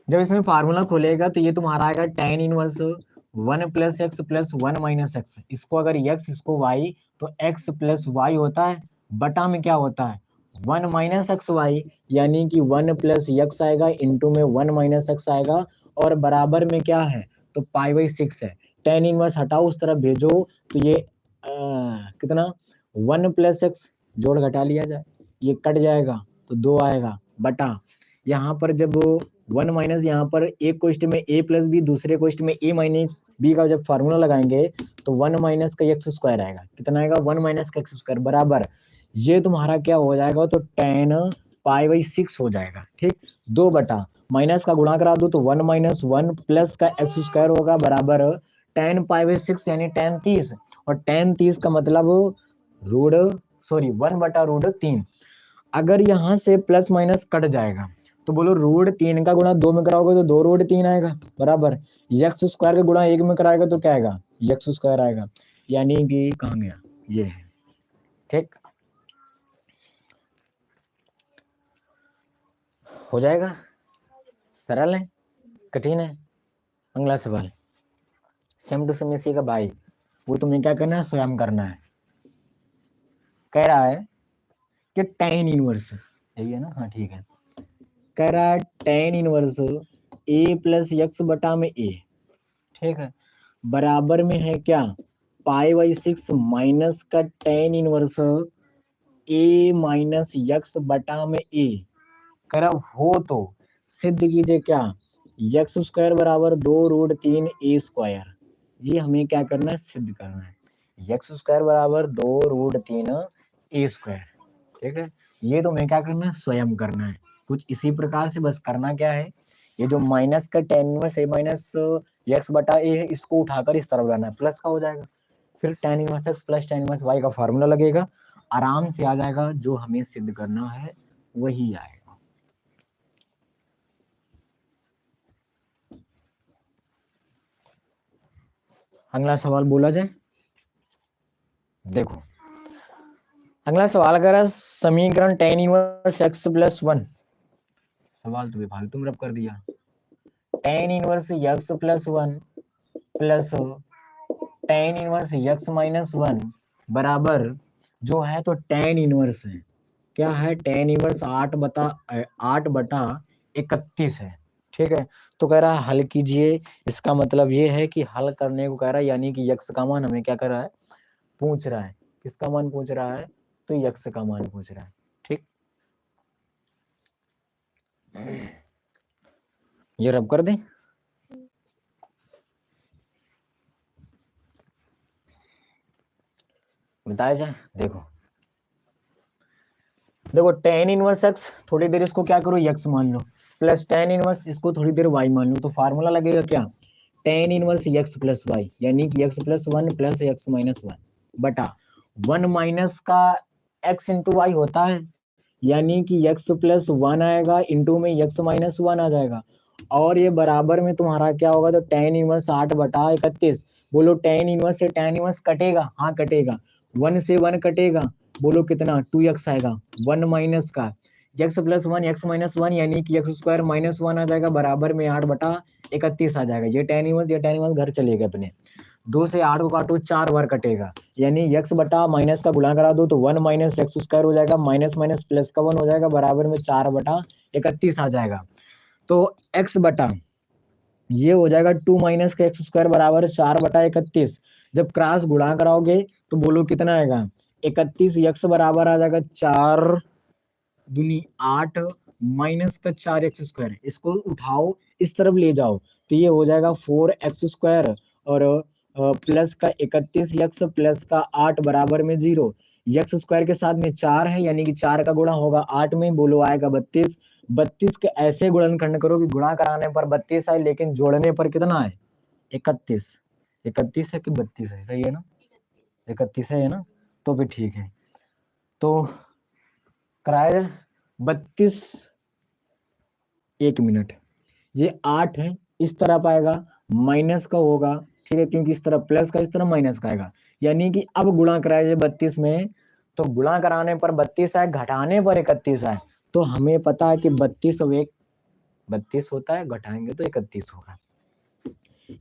जब इसमें फार्मूला खोलेगा तो ये तुम्हारा आएगा tan inverse 1 plus x plus 1 minus x, इसको अगर एक्स इसको वाई, तो एक्स प्लस वाई होता है, बटा में क्या होता है 1 माइनस एक्स वाई, यानी कि 1 प्लस एक्स आएगा, इंटू में 1 माइनस एक्स आएगा, और बराबर में क्या है तो पाई बाई 6 है। टेन इनवर्स हटाओ उस तरफ भेजो, तो ये कितना 1 प्लस एक्स जोड़ घटा लिया जाए, ये कट जाएगा तो 2 आएगा, बटा यहाँ पर जब 1 माइनस, यहाँ पर एक क्वेश्चन में a प्लस बी, दूसरे क्वेश्चन में a माइनस बी का जब फार्मूला लगाएंगे तो 1 माइनस का एक्स स्क्वायर आएगा, कितना आएगा 1 माइनस का एक्स स्क्वायर, बराबर ये तुम्हारा क्या हो जाएगा, तो टेन पाई बाई 6 हो जाएगा। ठीक, 2 बटा माइनस का गुणा करा दो तो 1 माइनस 1 प्लस का एक्स स्क्वायर होगा, बराबर टेन पाई बाई 6 यानी टेन 30, और टेन 30 का मतलब रूट 1/√3। अगर यहाँ से प्लस माइनस कट जाएगा तो बोलो √3 का गुणा 2 में कराओगे तो 2√3 आएगा, बराबर एक्स स्क्वायर का गुणा 1 में कराएगा तो क्या आएगा एक्स स्क्वायर आएगा, यानी कि कहाँ गया ये है। ठीक, हो जाएगा, सरल है कठिन है। अगला सवाल सेम टू सेम इसी का भाई, वो तुम्हें क्या करना है स्वयं करना है। कह रहा है कि टेन इनवर्स, यही है ना, हाँ ठीक है, कह रहा है tan inverse a plus x बटा में a, ठीक है, बराबर में है क्या पाई बाई 6 माइनस का tan inverse a minus x बटा में a, कह रहा हो तो सिद्ध कीजिए क्या, एक्स स्क्वायर बराबर 2√3 a स्क्वायर, ये हमें क्या करना है सिद्ध करना है, एक्स स्क्वायर बराबर 2√3 a स्क्वायर। ठीक है, ये तो हमें क्या करना है स्वयं करना है, कुछ इसी प्रकार से बस करना क्या है, ये जो माइनस का tan inverse a minus x बटा a है, इसको उठाकर इस तरफ लाना है, प्लस का हो जाएगा, फिर tan inverse x plus tan inverse y का फार्मूला लगेगा, आराम से आ जाएगा, जो हमें सिद्ध करना है वही आएगा। अगला सवाल बोला जाए, देखो अगला सवाल अगर समीकरण टेन इनवर्स एक्स प्लस 1, सवाल तो फालतू में रब कर दिया, ten inverse x plus 1 plus tan inverse x minus 1 बराबर जो है तो टेन इनवर्स है, क्या है टेन इनवर्स 8/31 है। ठीक है, तो कह रहा है हल कीजिए, इसका मतलब ये है कि हल करने को कह रहा है, यानी कि यक्स का मान हमें क्या कर रहा है पूछ रहा है, किसका मान पूछ रहा है, तो यक्स का मान पूछ रहा है। ठीक, ये रब कर दें, बताया जाए, देखो देखो टेन इनवर्स एक्स, थोड़ी देर इसको क्या करो एक्स मान लो, प्लस टेन इनवर्स इसको थोड़ी देर वाई मान लो, तो फार्मूला लगेगा क्या tan inverse x plus y, यानी कि x plus 1 plus x minus 1 बटा 1 माइनस का एक्स इंटू वाई होता है, यानी कि एक्स प्लस 1 आएगा, इंटू में एक्स माइनस 1 आ जाएगा, और ये बराबर में तुम्हारा क्या होगा, तो टेन इनवर्स 8/31, बोलो टेन इनवर्स से टेन इनवर्स कटेगा, हाँ कटेगा, 1 से 1 कटेगा, बोलो कितना 2x आएगा, 1 माइनस का x प्लस 1 x माइनस 1 यानी कि एक्स स्क्वायर माइनस 1 आ जाएगा, बराबर में 8/31 आ जाएगा, ये टेन इनवर्स घर चले गए अपने, 2 से 8 को काटो 4 बार कटेगा, यानी x बटा माइनस का गुणा करा दो तो 1 माइनस एक्स स्क्वायर हो जाएगा, माइनस माइनस प्लस का 1 हो जाएगा, बराबर में 4 बटा 31 आ जाएगा। तो x बटा ये हो जाएगा 2 माइनस का एक्स स्क्वायर बराबर 4 बटा 31। जब क्रॉस गुणा कराओगे तो बोलो कितना आएगा, 31 x बराबर आ जाएगा 4 दूनी 8 माइनस का 4 एक्स स्क्वायर, इसको उठाओ इस तरफ ले जाओ तो ये हो जाएगा 4 एक्स स्क्वायर और प्लस का 31 एक्स प्लस का 8 बराबर में 0। एक्स स्क्वायर के साथ में 4 है, यानी कि 4 का गुणा होगा 8 में, बोलो आएगा 32। 32 के ऐसे गुणनखंड करो कि गुणा कराने पर 32 आए लेकिन जोड़ने पर कितना है, 31। 31 है कि 32 है, सही है ना, 31 है ना, तो फिर ठीक है। तो कराया 32, 1 मिनट, ये 8 है, इस तरफ आएगा माइनस का होगा, ठीक है, क्योंकि इस तरफ प्लस का इस तरफ माइनस का आएगा, यानी कि अब गुणा कराया 32 में, तो गुणा कराने पर 32 आए, घटाने पर 31 आए, तो हमें पता है कि 32 और 1 32 होता है, घटाएंगे तो 31 होगा।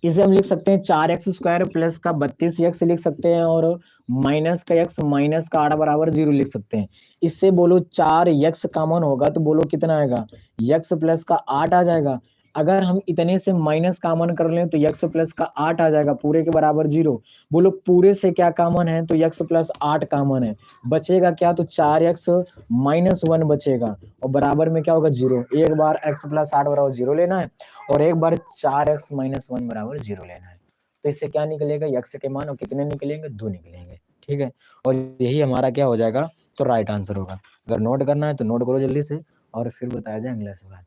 इसे हम लिख सकते हैं 4 एक्स स्क्वायर प्लस का 32 एक्स लिख सकते हैं, और माइनस का एक्स माइनस का 8 बराबर 0 लिख सकते हैं। इससे बोलो 4 एक्स कॉमन होगा तो बोलो कितना आएगा, एक्स प्लस का 8 आ जाएगा। अगर हम इतने से माइनस कॉमन कर लें तो एक्स प्लस का 8 आ जाएगा, पूरे के बराबर 0। बोलो पूरे से क्या कॉमन है, तो एक्स प्लस 8 कॉमन है, बचेगा क्या, तो 4 एक्स माइनस 1 बचेगा, और बराबर में क्या होगा 0। एक बार एक्स प्लस 8 बराबर 0 लेना है, और एक बार 4x माइनस 1 बराबर 0 लेना है। तो इससे क्या निकलेगा, x के मान और कितने निकलेंगे, 2 निकलेंगे, ठीक है, और यही हमारा क्या हो जाएगा, तो राइट आंसर होगा। अगर नोट करना है तो नोट करो जल्दी से, और फिर बताया जाए अगला सवाल।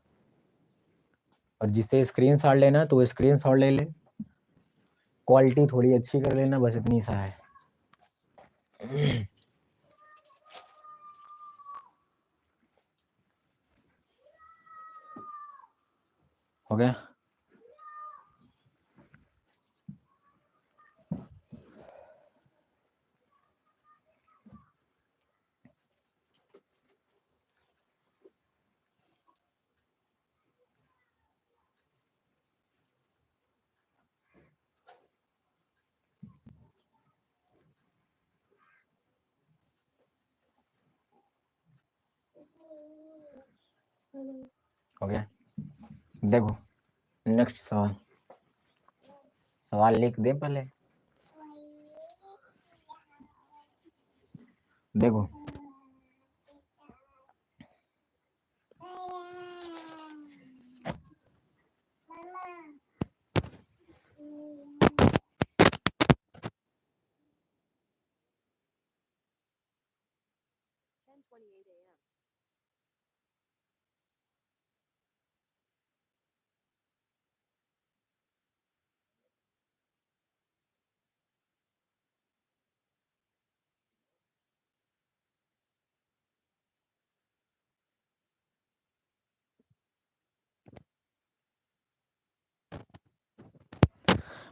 और जिसे स्क्रीनशॉट लेना है तो वो स्क्रीनशॉट ले ले, क्वालिटी थोड़ी अच्छी कर लेना, बस इतनी सा है। हो गया। हो गया, देखो नेक्स्ट सवाल, सवाल लिख दे पहले, देखो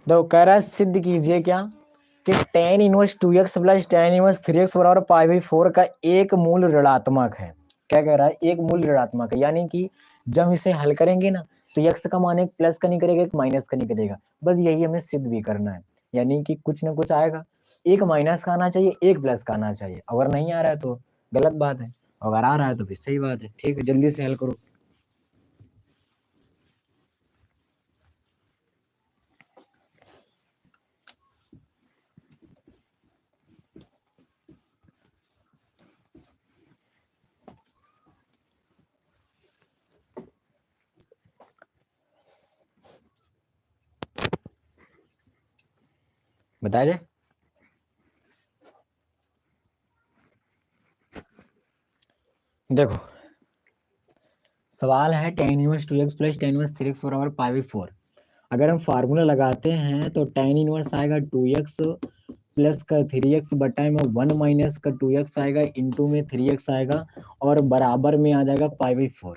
देखो कह रहा है सिद्ध कीजिए क्या कि tan inverse 2x plus tan inverse 3x बराबर पाई बाई 4 का एक मूल ऋणात्मक है। क्या कह रहा है, एक मूल ऋणात्मक है, यानी कि जब इसे हल करेंगे ना तो x का मान एक प्लस का निकलेगा, एक माइनस का निकलेगा, बस यही हमें सिद्ध भी करना है, यानी कि कुछ ना कुछ आएगा, एक माइनस का आना चाहिए, एक प्लस का आना चाहिए, अगर नहीं आ रहा है तो गलत बात है, अगर आ रहा है तो फिर सही बात है, ठीक है, जल्दी से हल करो। बताया जाए, देखो सवाल है tan inverse 2x plus tan inverse 3x बराबर पाई बाई 4। अगर हम फार्मूला लगाते हैं तो tan इनवर्स आएगा 2x प्लस का 3x बटा में 1 माइनस का 2x आएगा, इंटू में 3x आएगा, और बराबर में आ जाएगा पाई बाई 4।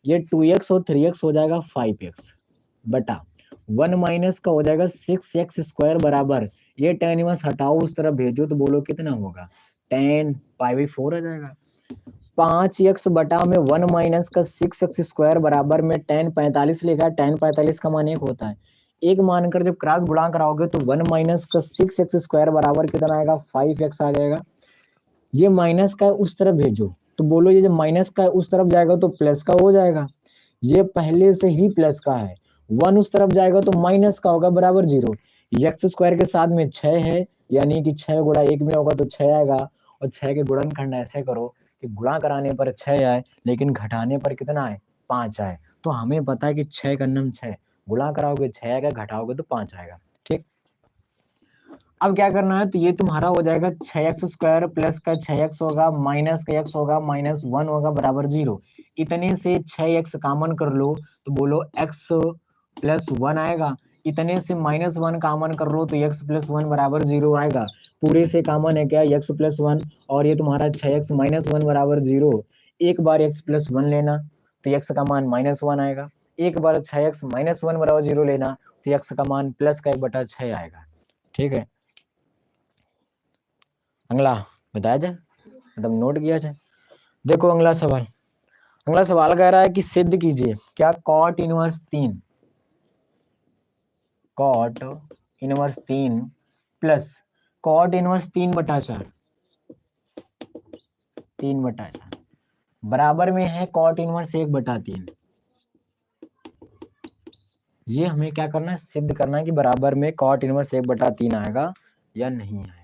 ये 2x और 3x हो जाएगा 5x बटा 1 माइनस का हो जाएगा 6x स्क्वायर बराबर, ये tan इनवर्स हटाओ उस तरफ भेजो तो बोलो कितना होगा, tan पाई बाई 4 आ जाएगा। 5x बटा में 1 माइनस का 6x स्क्वायर बराबर में tan 45 लिखा है, tan 45 का मान 1 होता है, एक मानकर जब क्रॉस गुणा कराओगे तो 1 माइनस का 6x² बराबर कितना आएगा 5x आ जाएगा। ये माइनस का उस तरफ भेजो तो बोलो ये जब माइनस का उस तरफ जाएगा तो प्लस का हो जाएगा। ये पहले से ही प्लस का है, 1 उस तरफ जाएगा तो माइनस का होगा बराबर 0। x² के साथ में 6 है, यानी कि 6 गुणा 1 में होगा तो 6 आएगा। और 6 के गुणनखंड ऐसे करो कि गुणा कराने पर 6 आए लेकिन घटाने पर कितना आए 5 आए। तो हमें पता है कि 6 का नम 6, गुणा कराओगे 6 आएगा, घटाओगे तो 5 आएगा। ठीक, अब क्या करना है तो ये तुम्हारा हो जाएगा 6x² प्लस का 6x होगा माइनस का x होगा माइनस 1 होगा बराबर 0। इतने से 6x कॉमन कर लो तो बोलो x प्लस 1 आएगा। इतने से माइनस 1 कॉमन कर लो तो x प्लस 1 बराबर 0 आएगा। पूरे से कॉमन है क्या x प्लस 1, और ये तुम्हारा 6x माइनस 1 बराबर 0। एक बार x प्लस 1 लेना तो x का मान माइनस 1 आएगा। एक बार 6x माइनस 1 बराबर 0 लेना तो x का मान प्लस का 1/6 आएगा। ठीक है, अगला बताया जाए, मतलब नोट किया जाए। देखो अगला सवाल, अगला सवाल कह रहा है कि सिद्ध कीजिए क्या cot inverse 3, cot inverse 3 plus cot inverse 3/4, 3/4 बराबर में है कॉट इनवर्स 1/3। ये हमें क्या करना है, सिद्ध करना है कि बराबर में कॉट इनवर्स 1/3 आएगा या नहीं आएगा।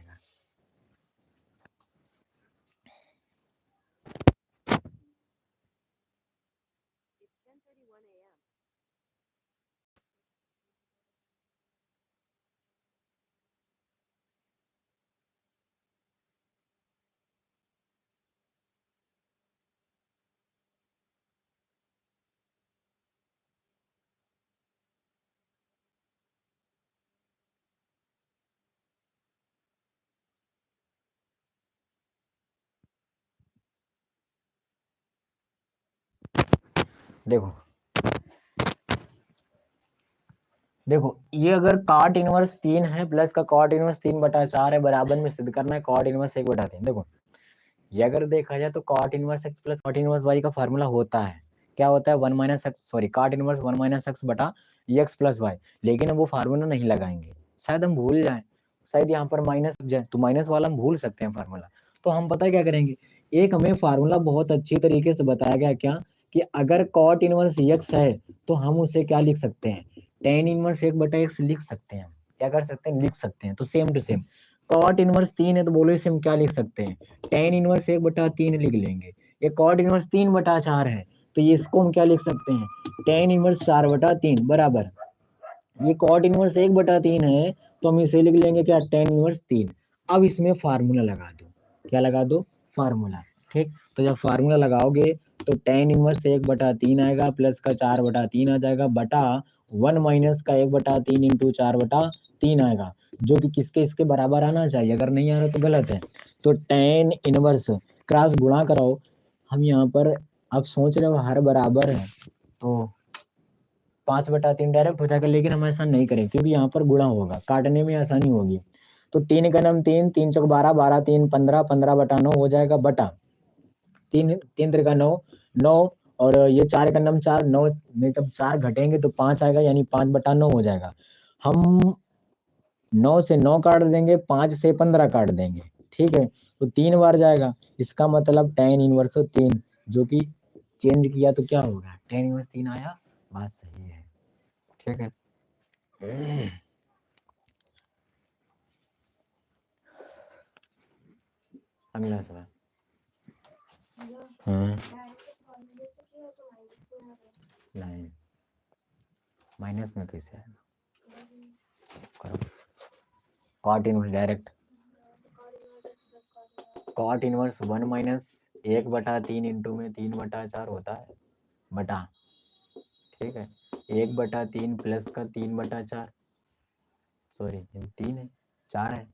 देखो देखो ये अगर कॉट इनवर्स 3 है प्लस का कॉट इनवर्स 3/4 है, बराबर में सिद्ध करना है कॉट इनवर्स 1/3। देखो ये अगर देखा जाए तो cot inverse x plus cot inverse y का फार्मूला होता है, क्या होता है 1 minus x, sorry cot inverse 1 minus x बटा x प्लस वाई। लेकिन वो फार्मूला नहीं लगाएंगे, शायद हम भूल जाए, शायद यहाँ पर माइनस जाए तो माइनस वाला हम भूल सकते हैं फार्मूला। तो हम पता क्या करेंगे, एक हमें फार्मूला बहुत अच्छी तरीके से बताया गया क्या कि अगर कॉट इनवर्स x है तो हम उसे क्या लिख सकते हैं, टेन इनवर्स 1/x लिख सकते हैं। क्या कर सकते हैं, लिख सकते हैं। तो same to same cot inverse 3 है तो बोलो इसे हम क्या लिख सकते हैं, टेन इनवर्स 1/3 लिख लेंगे। ये कॉट इनवर्स 3/4 है तो ये इसको हम क्या लिख सकते हैं, टेन इनवर्स 4/3 बराबर। ये कॉट इनवर्स 1/3 है तो हम इसे लिख लेंगे क्या, टेन इनवर्स 3। अब इसमें फार्मूला लगा दो, क्या लगा दो, फार्मूला। ठीक, तो जब फार्मूला लगाओगे तो टेन इनवर्स 1/3 आएगा प्लस का 4/3 आ जाएगा बटा 1 माइनस का 1/3 इंटू 4/3 आएगा, जो कि किसके इसके बराबर आना चाहिए, अगर नहीं आ रहा तो गलत है। तो टेन इनवर्स क्रॉस गुणा कराओ, हम यहाँ पर आप सोच रहे हो हर बराबर है तो 5/3 डायरेक्ट हो जाएगा, लेकिन हम ऐसा नहीं करें क्योंकि यहाँ पर गुणा होगा, काटने में आसानी होगी। तो 3 का नाम 3, 3 चौक 12, 12 3 15, 15/9 हो जाएगा बटा 3, 3 3 का 9, 9 और ये 4 का नाम 4, 9 में जब 4 घटेंगे तो 5 आएगा, यानी 5/9 हो जाएगा। हम 9 से 9 काट देंगे, 5 से 15 काट देंगे, ठीक है, तो 3 बार जाएगा। इसका मतलब टेन इनवर्स 3, जो कि चेंज किया तो क्या होगा, टेन इनवर्स 3 आया, बात सही है। ठीक है, अगला सवाल। हाँ नहीं, माइनस में कैसे आएगा, करो cot inverse direct, cot inverse 1 minus 1/3 into में 3/4 होता है बटा, ठीक है, 1/3 प्लस का 3/4, सॉरी 3 है, 4 है,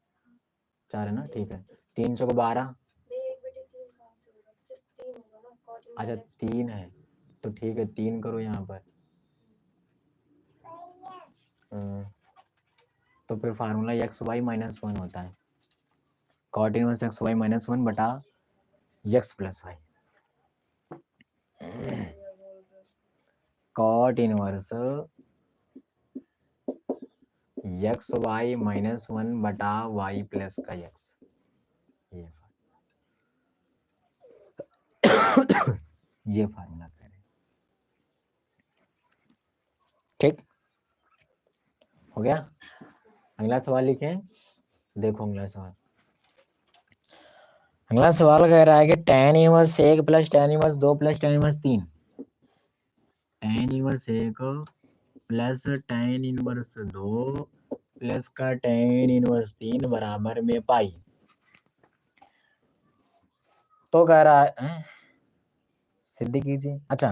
4 है ना, ठीक है, 3 चौक 12, अच्छा 3 है तो ठीक है 3 करो यहाँ पर। तो फिर फार्मूला एक्स वाई माइनस 1 होता है, cot inverse x y minus 1 बटा x plus y. Cot inverse x y minus 1 बटा वाई प्लस का एक्स, ये फार्मूला कह रहे हैं। ठीक हो गया। अगला सवाल लिखे, देखो अगला सवाल। अगला सवाल कह रहा है कि tan inverse 1 plus tan inverse 2 plus tan inverse 3, tan inverse 1 plus tan inverse 2 plus का tan इनवर्स 3 बराबर में पाई। तो कह रहा है सिद्ध कीजिए। अच्छा,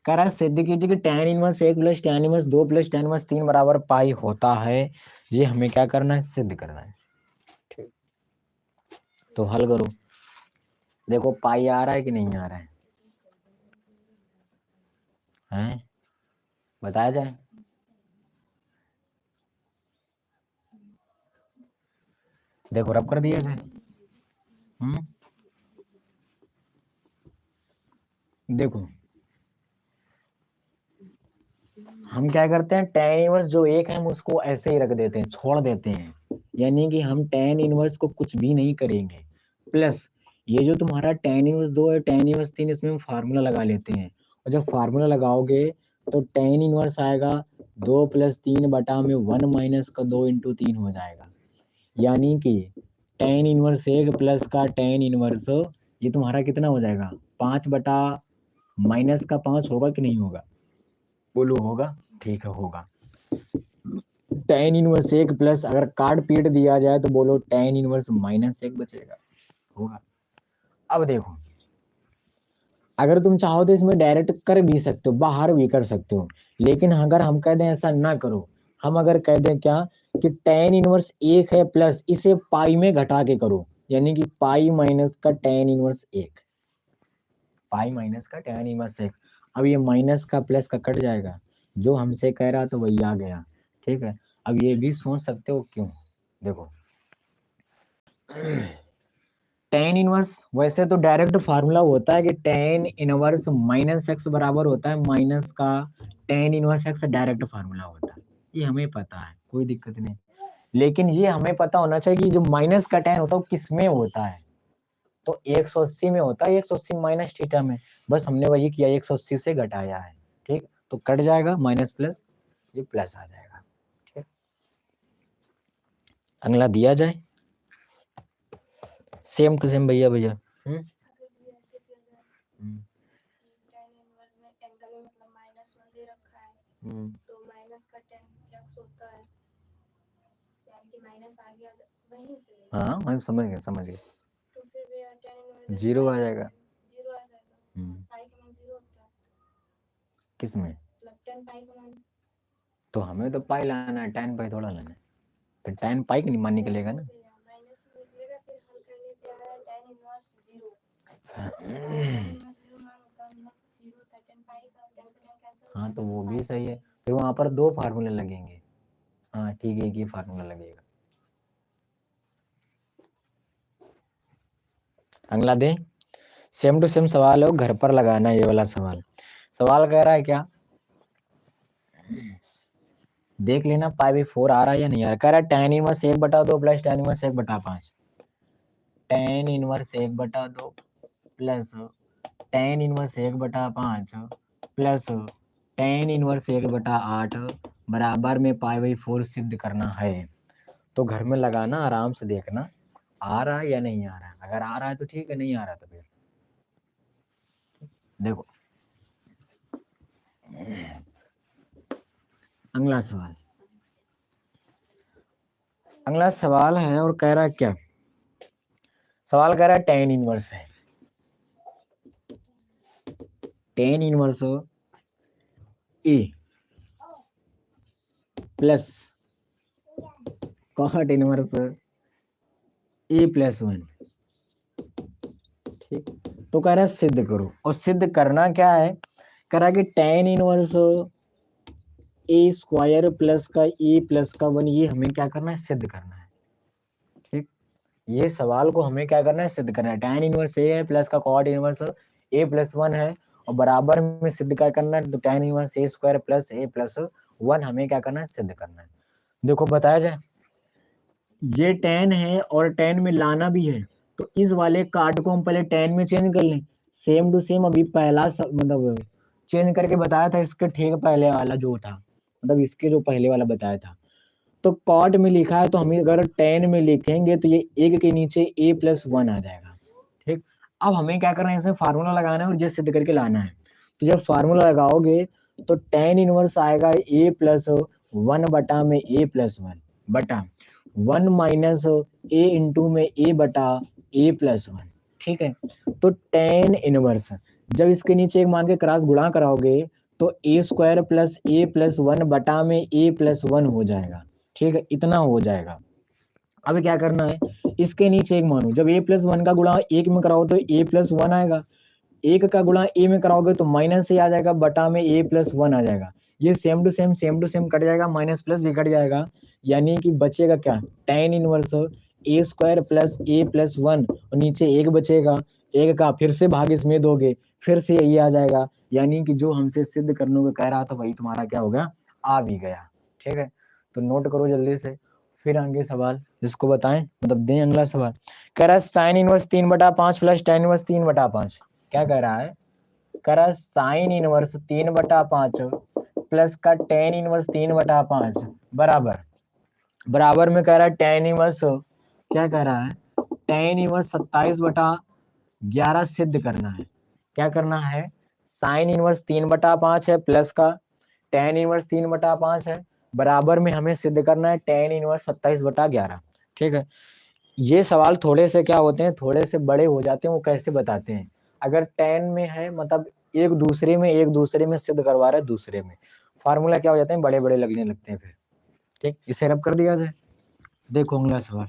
कह रहा है सिद्ध कीजिए कि tan inverse 1 plus tan inverse 2 plus tan inverse 3 बराबर पाई होता है। ये हमें क्या करना है, सिद्ध करना है। ठीक, तो हल करो। देखो पाई आ रहा है कि नहीं आ रहा है, हैं? बताया जाए। देखो रब कर दिया जाए। देखो हम क्या करते हैं, tan इनवर्स जो एक है हम उसको ऐसे ही रख देते हैं, छोड़ देते हैं, यानी कि हम tan इनवर्स को कुछ भी नहीं करेंगे। प्लस ये जो तुम्हारा tan इनवर्स 2 है, tan इनवर्स 3, इसमें हम फार्मूला लगा लेते हैं। और जब फार्मूला लगाओगे तो tan इनवर्स आएगा 2 प्लस 3 बटा में 1 माइनस का 2 इंटू 3 हो जाएगा। यानी कि tan इनवर्स 1 प्लस का tan इनवर्स, ये तुम्हारा कितना हो जाएगा, 5 बटा माइनस का 5 होगा कि नहीं होगा, बोलो होगा। ठीक है, होगा। tan इनवर्स 1 प्लस अगर कार्ड पीट दिया जाए तो बोलो tan इनवर्स माइनस 1 बचेगा, होगा। अब देखो, अगर तुम चाहो तो इसमें डायरेक्ट कर भी सकते हो, बाहर भी कर सकते हो, लेकिन अगर हम कह दें ऐसा ना करो, हम अगर कह दें क्या कि tan इनवर्स 1 है प्लस इसे पाई में घटा के करो, यानी कि पाई माइनस का tan इनवर्स 1, पाई माइनस का tan इनवर्स 1। अब ये माइनस का प्लस का कट जाएगा, जो हमसे कह रहा तो वही आ गया। ठीक है, अब ये भी सोच सकते हो क्यों। देखो tan इनवर्स वैसे तो डायरेक्ट फार्मूला होता है कि tan इनवर्स माइनस एक्स बराबर होता है माइनस का tan inverse x, direct formula होता है, ये हमें पता है, कोई दिक्कत नहीं। लेकिन ये हमें पता होना चाहिए कि जो माइनस का tan होता है वो किस में होता है, तो 180 में होता है, 180 माइनस थीटा में। बस हमने वही किया, 180 से घटाया है। ठीक, तो कट जाएगा माइनस प्लस, ये प्लस आ जाएगा। ठीक, अगला दिया जाए, सेम टू सेम भैया भैया। हाँ हम समझ गए, समझ गए। जीरो आ जाएगा। किस में, तो हमें तो पाई लाना है, tan पाई थोड़ा लाना है, फिर tan पाई नहीं मान निकलेगा ना। हाँ तो वो भी सही है, फिर वहां पर दो फार्मूले लगेंगे। हाँ ठीक है, एक ही फार्मूला लगेगा। अगला दे, सेम टू सेम सवाल है, घर पर लगाना ये वाला सवाल। सवाल कह रहा है क्या, देख लेना पाई बाई 4 आ रहा है या नहीं आ रहा। कह रहा है tan इनवर्स 1 बटा 2 प्लस tan इनवर्स 1 बटा 5, tan इनवर्स 1 बटा 2 प्लस tan इनवर्स 1 बटा 5 प्लस tan इनवर्स 1 बटा 8 बराबर में पाई बाई 4 सिद्ध करना है। तो घर में लगाना, आराम से देखना आ रहा है या नहीं आ रहा है। अगर आ रहा है तो ठीक है, नहीं आ रहा तो फिर देखो अगला सवाल। अगला सवाल है और कह रहा है क्या, सवाल कह रहा है tan इनवर्स है, tan inverse a plus cot inverse a plus 1। ठीक, तो कह रहा है सिद्ध करो, और सिद्ध करना क्या है, कह रहा है कि tan इनवर्स ए स्क्वायर प्लस का ए प्लस का 1, ये हमें क्या करना है, सिद्ध करना है। ठीक, ये सवाल को हमें क्या करना है, सिद्ध करना है। tan इनवर्स ए है प्लस का cot इनवर्स ए प्लस 1 है, और बराबर में सिद्ध क्या करना है, तो tan इनवर्स ए स्क्वायर प्लस ए प्लस 1 हमें क्या करना है, सिद्ध करना है। देखो बताया जाए, ये 10 है और 10 में लाना भी है, तो इस वाले कार्ड को हम पहले 10 में चेंज कर लें। सेम टू सेम अभी पहला मतलब चेंज करके बताया था, इसके ठीक पहले वाला जो था, मतलब इसके जो पहले वाला बताया था, तो कॉट में लिखा है, तो हम अगर 10 में लिखेंगे तो ये एक के नीचे a+1 आ जाएगा। ठीक, अब हमें क्या करना है, इसमें फार्मूला लगाना है और ये सिद्ध करके लाना है। तो जब फार्मूला लगाओगे तो tan इनवर्स आएगा a+1 बटा में a+1 बटा 1 माइनस a इंटू में a बटा a+1। ठीक है, तो tan इनवर्स जब इसके नीचे एक मान के क्रॉस गुणा कराओगे तो a² प्लस a+1 बटा में a+1 हो जाएगा। ठीक है, इतना हो जाएगा। अब क्या करना है, इसके नीचे एक मानो, जब a+1 का गुणा एक में कराओ तो a+1 आएगा, एक का गुणा a में कराओगे तो माइनस a आ जाएगा बटा में a+1 आ जाएगा। ये सेम टू सेम कट जाएगा, माइनस प्लस भी कट जाएगा, यानी कि बचेगा क्या, tan inverse a² plus a+1 और नीचे एक बचेगा, एक का फिर से भाग इसमें दोगे, फिर से ये आ जाएगा, यानी कि जो हमसे सिद्ध करने को कह रहा था वही तुम्हारा क्या हो गया, आ भी गया। ठीक है, तो नोट करो जल्दी से, फिर आगे सवाल जिसको बताएं, मतलब दें अगला सवाल। कह रहा है sine inverse 3/5 plus tan inverse 3/5। क्या कह रहा है, कह रहा है साइन इनवर्स 3/5 प्लस का tan इनवर्स 3/5 बराबर, बराबर में कह रहा है tan इनवर्स, क्या कह रहा है, tan इनवर्स 27/11 सिद्ध करना है। क्या करना है, साइन इनवर्स 3/5 है प्लस का tan इनवर्स 3/5 है, बराबर में हमें सिद्ध करना है tan इनवर्स 27/11। ठीक है, ये सवाल थोड़े से क्या होते हैं, थोड़े से बड़े हो जाते हैं, वो कैसे बताते हैं, अगर 10 में है मतलब एक दूसरे में सिद्ध करवा रहे हैं, दूसरे में फार्मूला क्या हो जाते हैं, बड़े बड़े लगने लगते हैं फिर। ठीक, इसे रब कर दिया जाए। देखो अगला सवाल,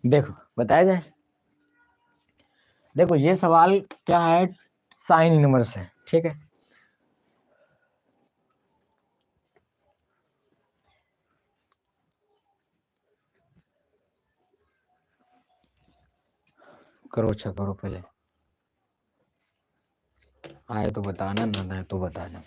देखो बताया जाए, देखो ये सवाल क्या है, साइन इनवर्स है। ठीक है, करो अच्छा करो, पहले आए तो बताना, ना आए तो बताना।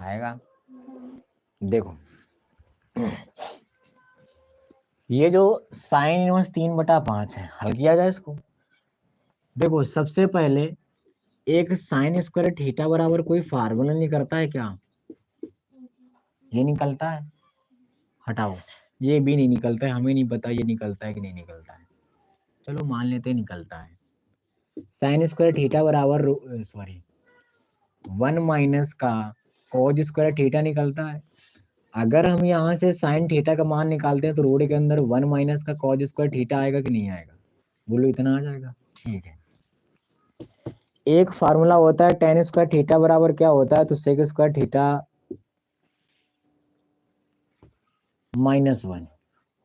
आएगा, देखो ये जो साइन इनवर्स 3/5 है, हल किया जाए इसको। देखो सबसे पहले एक साइन स्क्वायर थीटा बराबर कोई फार्मूला निकलता है क्या, ये निकलता है, हटाओ, ये भी नहीं निकलता है, हमें नहीं पता ये निकलता है कि नहीं निकलता है, चलो मान लेते हैं निकलता है। साइन स्क्वायर थीटा बराबर सॉरी 1 माइनस का कॉज स्क्वायर थीटा निकलता है। अगर हम यहाँ से साइन थीटा का मान निकालते हैं तो रोड के अंदर 1 माइनस का कॉज स्क्वायर थीटा आएगा कि नहीं आएगा, बोलो इतना आ जाएगा। ठीक है, एक फार्मूला होता है tan स्क्वायर थीटा बराबर क्या होता है, तो सेक स्क्वायर थीटा -1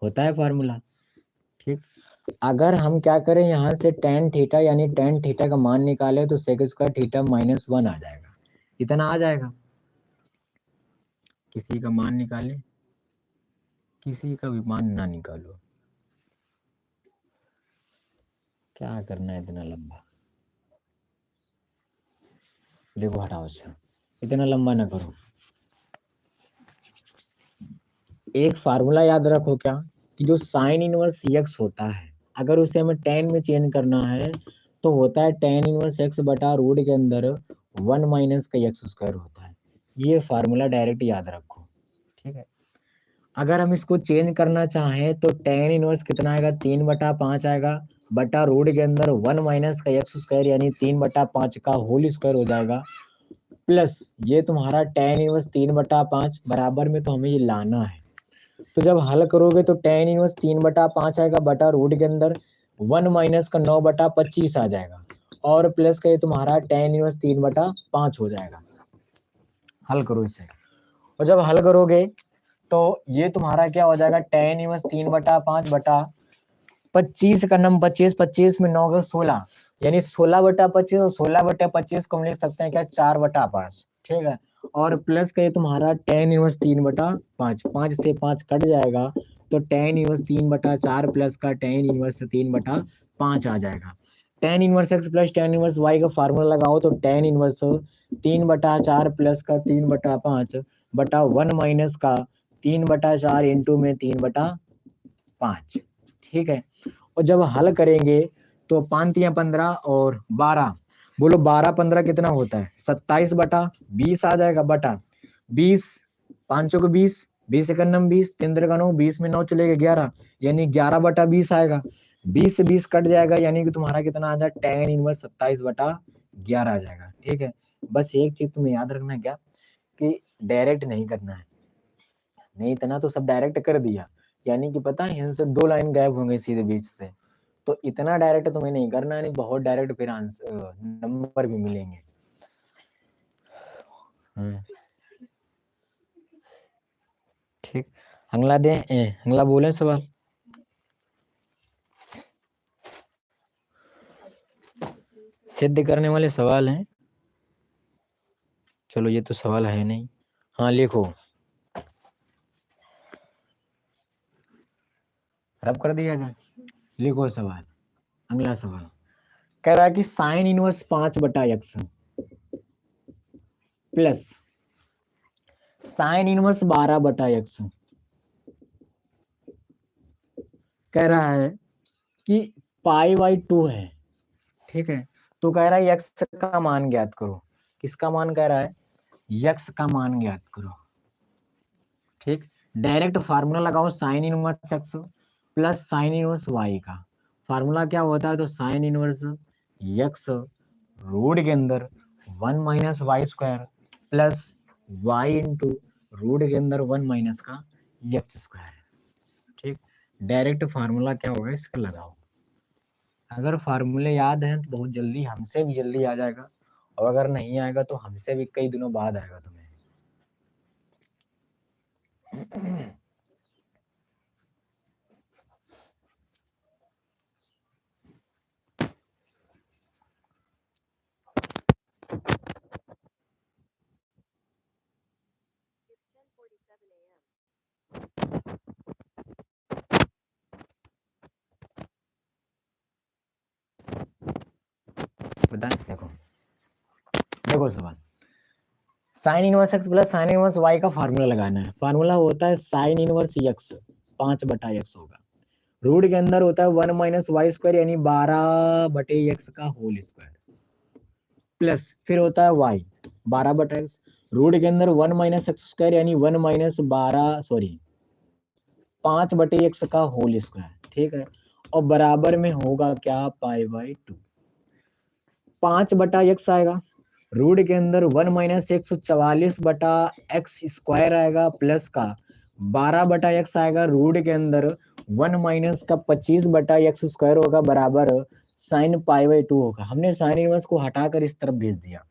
होता है फार्मूला। ठीक, अगर हम क्या करें, यहाँ से tan थीटा यानी tan थीटा का मान निकाले तो सेक स्क्वायर थीटा -1 आ जाएगा, इतना आ जाएगा। किसी का मान निकाले, किसी का भी मान ना निकालो, क्या करना है इतना लंबा, देखो हटाओ, अच्छा इतना लंबा ना करो। एक फार्मूला याद रखो क्या, कि जो साइन इनवर्स x होता है, अगर उसे हमें tan में चेंज करना है तो होता है tan इनवर्स x बटा रूट के अंदर 1 माइनस का x² होता है। ये फार्मूला डायरेक्ट याद रखो। ठीक है, अगर हम इसको चेंज करना चाहें तो tan इनवर्स कितना आएगा, 3/5 आएगा बटा रूट के अंदर 1 माइनस का x² यानी 3/5 का होल स्क्वायर हो जाएगा, प्लस ये तुम्हारा tan इनवर्स 3/5 बराबर में, तो हमें ये लाना है। तो जब हल करोगे तो tan इनवर्स 3/5 आएगा बटा रूट के अंदर 1 माइनस का 9/25 आ जाएगा, और प्लस का ये तुम्हारा tan इनवर्स 3/5 हो जाएगा। हल करो इसे, और जब हल करोगे तो ये तुम्हारा क्या हो जाएगा, tan इनवर्स 3/5/25 का नम 25, 25 में 9 का 16, यानी 16/25 और 16/25 को हम लिख सकते हैं क्या, 4/5, ठीक है। और प्लस का ये तुम्हारा tan इनवर्स 3/5, 5 से 5 कट जाएगा तो tan इनवर्स 3/4 प्लस का tan इनवर्स 3/5 आ जाएगा। tan inverse x plus tan inverse y का फार्मूला लगाओ तो tan इनवर्स 3/4 प्लस का 3/5 बटा 1 माइनस का 3/4 इंटू में 3/5, ठीक है। और जब हल करेंगे तो 5×3 = 15 और 12, बोलो 12×15 कितना होता है, 27/20 आ जाएगा, बटा 20, 5 को 20, 20 1 20, 3 9, 20 में 9 चलेगा 11, यानी 11/20 आएगा। 20 से 20 कट जाएगा, यानी कि तुम्हारा कितना आ जाएगा, tan इनवर्स 27/11 आ जाएगा, ठीक है। बस एक चीज तुम्हें याद रखना है क्या, कि डायरेक्ट नहीं करना है, नहीं इतना तो सब डायरेक्ट कर दिया, यानी कि पता है इनसे 2 लाइन गायब होंगे सीधे बीच से, तो इतना डायरेक्ट तुम्हें नहीं करना है, नहीं बहुत डायरेक्ट फिर आंसर नंबर भी मिलेंगे। ठीक, अगला दे, अगला बोले सवाल। सिद्ध करने वाले सवाल हैं, चलो ये तो सवाल है नहीं, हाँ लिखो, रब कर दिया जाए, लिखो सवाल। अगला सवाल कह रहा है कि sine inverse 5/x plus sine inverse 12/x कह रहा है कि π/2 है, ठीक है। तो कह रहा है x का मान ज्ञात करो, किसका मान कह रहा है, x का मान ज्ञात करो, ठीक। डायरेक्ट फार्मूला लगाओ, sine inverse x plus sine inverse y का फार्मूला क्या होता है, तो साइन इनवर्स x रूट के अंदर 1 minus y square plus y into root के अंदर 1 माइनस का x स्क्वायर, ठीक। डायरेक्ट फार्मूला क्या होगा इसका लगाओ, अगर फार्मूले याद हैं तो बहुत जल्दी, हमसे भी जल्दी आ जाएगा, और अगर नहीं आएगा तो हमसे भी कई दिनों बाद आएगा तुम्हें। बता, देखो देखो सवाल, sine inverse x plus sine inverse y का फार्मूला लगाना है, फार्मूला होता है साइन इनवर्स x 5/x होगा, रूट के अंदर होता है 1 माइनस वाई स्क्वायर यानी 12/x का होल स्क्वायर, प्लस फिर होता है y 12/x, रूट के अंदर 1 माइनस एक्स स्क्वायर यानी 1 माइनस 12 सॉरी 5/x का होल स्क्वायर, ठीक है। और बराबर में होगा क्या, π/2, 5/x आएगा, रूट के अंदर 1 माइनस 144/x स्क्वायर आएगा, प्लस का 12/x आएगा, रूट के अंदर 1 माइनस का 25/x स्क्वायर होगा, बराबर साइन π/2 होगा। हमने साइन इनवर्स को हटाकर इस तरफ भेज दिया,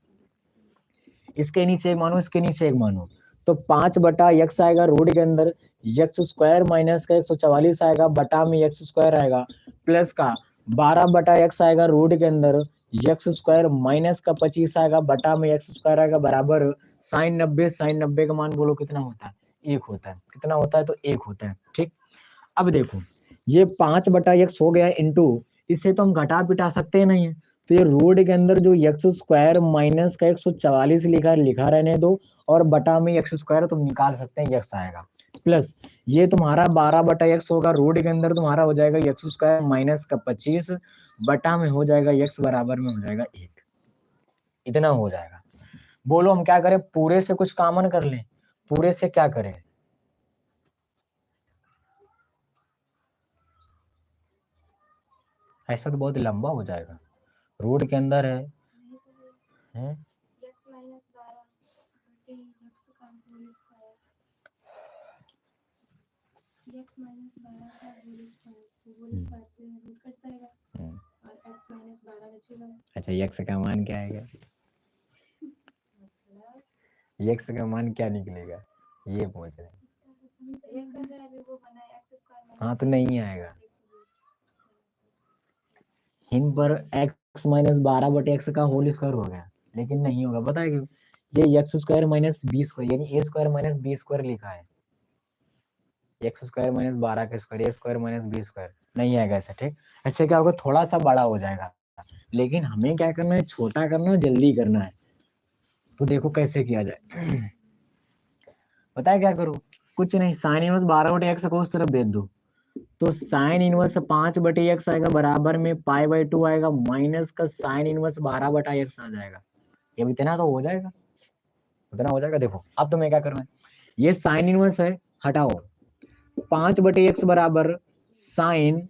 इसके नीचे एक मानो, इसके नीचे एक मानो, तो 5/x आएगा, रूट के अंदर x स्क्वायर माइनस का 144 आएगा, बटा में x स्क्वायर आएगा, प्लस का 12/x आएगा, रूट के अंदर x स्क्वायर माइनस का 25 आएगा, बटा में x स्क्वायर आएगा, बराबर साइन 90, साइन 90 का मान बोलो कितना होता है, 1 होता है, कितना होता है, तो 1 होता है, ठीक। अब देखो ये 5/x हो गया इंटू, इससे तो हम घटा पिटा सकते नहीं है, तो ये रूट के अंदर जो x स्क्वायर माइनस का 144 लिखा रहने दो, और बटा में x स्क्वायर तुम निकाल सकते हैं, x आएगा, प्लस ये तुम्हारा 12/x होगा, रूट के अंदर तुम्हारा हो जाएगा x स्क्वायर माइनस का 25, बटा में हो जाएगा x बराबर में हो जाएगा 1, इतना हो जाएगा। बोलो हम क्या करें, पूरे से कुछ कॉमन कर लें, पूरे से क्या करें, ऐसा तो बहुत लंबा हो जाएगा, रूट के अंदर है, हैं? अच्छा x का मान क्या आएगा, एक्स का मान क्या निकलेगा ये पूछ रहे हैं। हाँ तो नहीं आएगा इन पर x माइनस 12/x का होल स्क्वायर हो गया, लेकिन नहीं होगा, पता है क्यों? ये x square minus b square यानी a square minus b square लिखा है, एक्स स्क्वायर माइनस 12 का square, a square minus b square नहीं आएगा ऐसा, ठीक। ऐसे क्या होगा, थोड़ा सा बड़ा हो जाएगा, लेकिन हमें क्या करना है, छोटा करना है, जल्दी करना है। तो देखो कैसे किया जाए। पता है क्या करो, कुछ नहीं, साइन इनवर्स 12/x को उस तरफ भेज दो, तो साइन इनवर्स 5/x आएगा बराबर में π/2 आएगा माइनस का साइन इनवर्स 12/x आ जाएगा। ये इतना तो हो जाएगा, उतना हो जाएगा। देखो अब तुम्हें क्या करना है, ये साइन इनवर्स है, हटाओ, 5/x बराबर साइन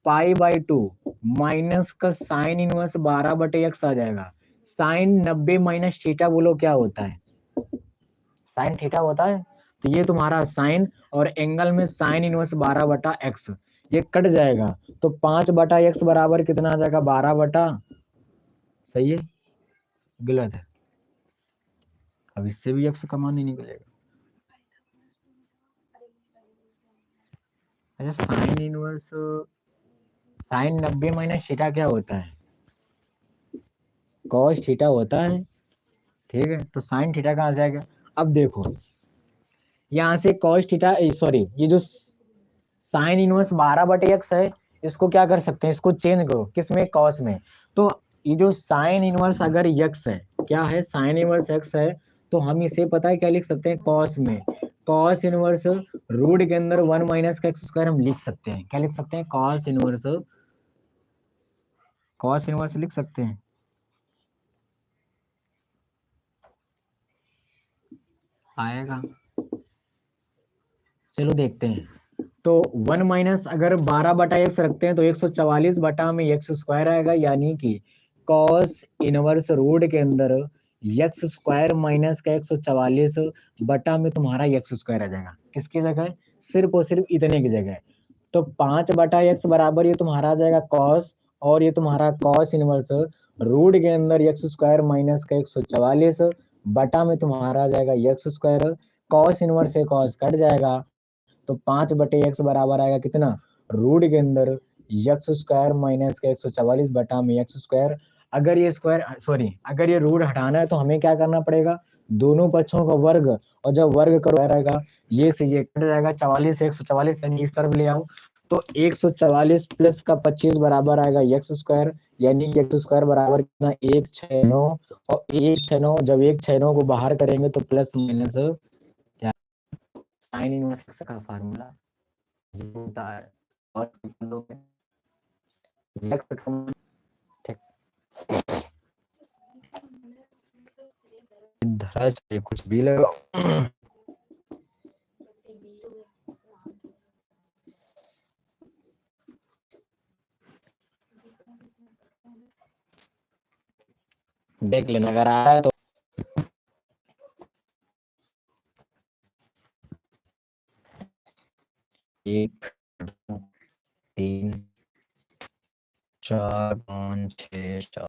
π/2 माइनस का साइन इनवर्स 12/x आ जाएगा। साइन 90 माइनस थीटा बोलो क्या होता है, साइन थीटा होता है। तो ये तुम्हारा साइन और एंगल में साइन इनवर्स 12/x, ये कट जाएगा, तो 5/x बराबर कितना आ जाएगा, 12 सही है, गलत है, अब इससे भी x का मान नहीं निकलेगा। अच्छा sine inverse, sine 90 minus theta क्या होता है, कॉस थीटा होता है, ठीक है। तो साइन थीटा कहाँ से आ गया, अब देखो यहाँ से कॉस थीटा, सॉरी ये जो साइन इनवर्स 12/x है, इसको क्या कर सकते हैं, इसको चेंज करो किसमें, कॉस में। तो ये जो साइन इनवर्स अगर x है, क्या है, साइन इनवर्स x है, तो हम इसे पता है क्या लिख सकते हैं, कॉस में, कॉस इनवर्स रूट के अंदर 1 माइनस का एक्स स्क्वायर हम लिख सकते हैं, क्या लिख सकते हैं, कॉस इनवर्स, कॉस इनवर्स लिख सकते हैं। आएगा, चलो देखते हैं। तो 1 माइनस अगर 12/x रखते हैं तो 144 बटा में एक्स स्क्वायर आएगा, यानी कि कॉस इनवर्स रूट के अंदर एक्स स्क्वायर माइनस का 144 बटा में तुम्हारा एक्स स्क्वायर आ जाएगा, किसकी जगह, सिर्फ और सिर्फ इतने की जगह। तो 5/x बराबर ये तुम्हारा आ जाएगा कॉस, और ये तुम्हारा कॉस इनवर्स रूट के अंदर एक्स स्क्वायर माइनस का 144 बटा में तुम्हारा आ जाएगा एक्स स्क्वायर, कॉस इनवर्स से कॉस कट जाएगा, तो 5/x बराबर आएगा कितना, रूट के अंदर एक्स स्क्वायर माइनस का 144 बटा में एक्स स्क्वायर। अगर ये स्क्वायर सॉरी अगर ये रूट हटाना है तो हमें क्या करना पड़ेगा, दोनों पक्षों का वर्ग, और जब वर्ग करो रहेगा ये से ये कट जाएगा, 44 से 144 यानी इस तरफ ले आओ, तो 144 प्लस का 25 बराबर आएगा एक्स स्क्वायर, यानी कि एक्स स्क्वायर बराबर कितना, 169, और 169 जब 169 को बाहर करेंगे तो plus minus sine inverse x का फार्मूला होता है, और एक्स का मान, ठीक, धरा चाहिए कुछ भी लगाओ। देख लेना अगर आ रहा है तो। 1 3 4 5 6 7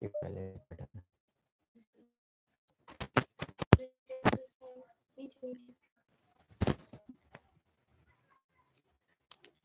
पहले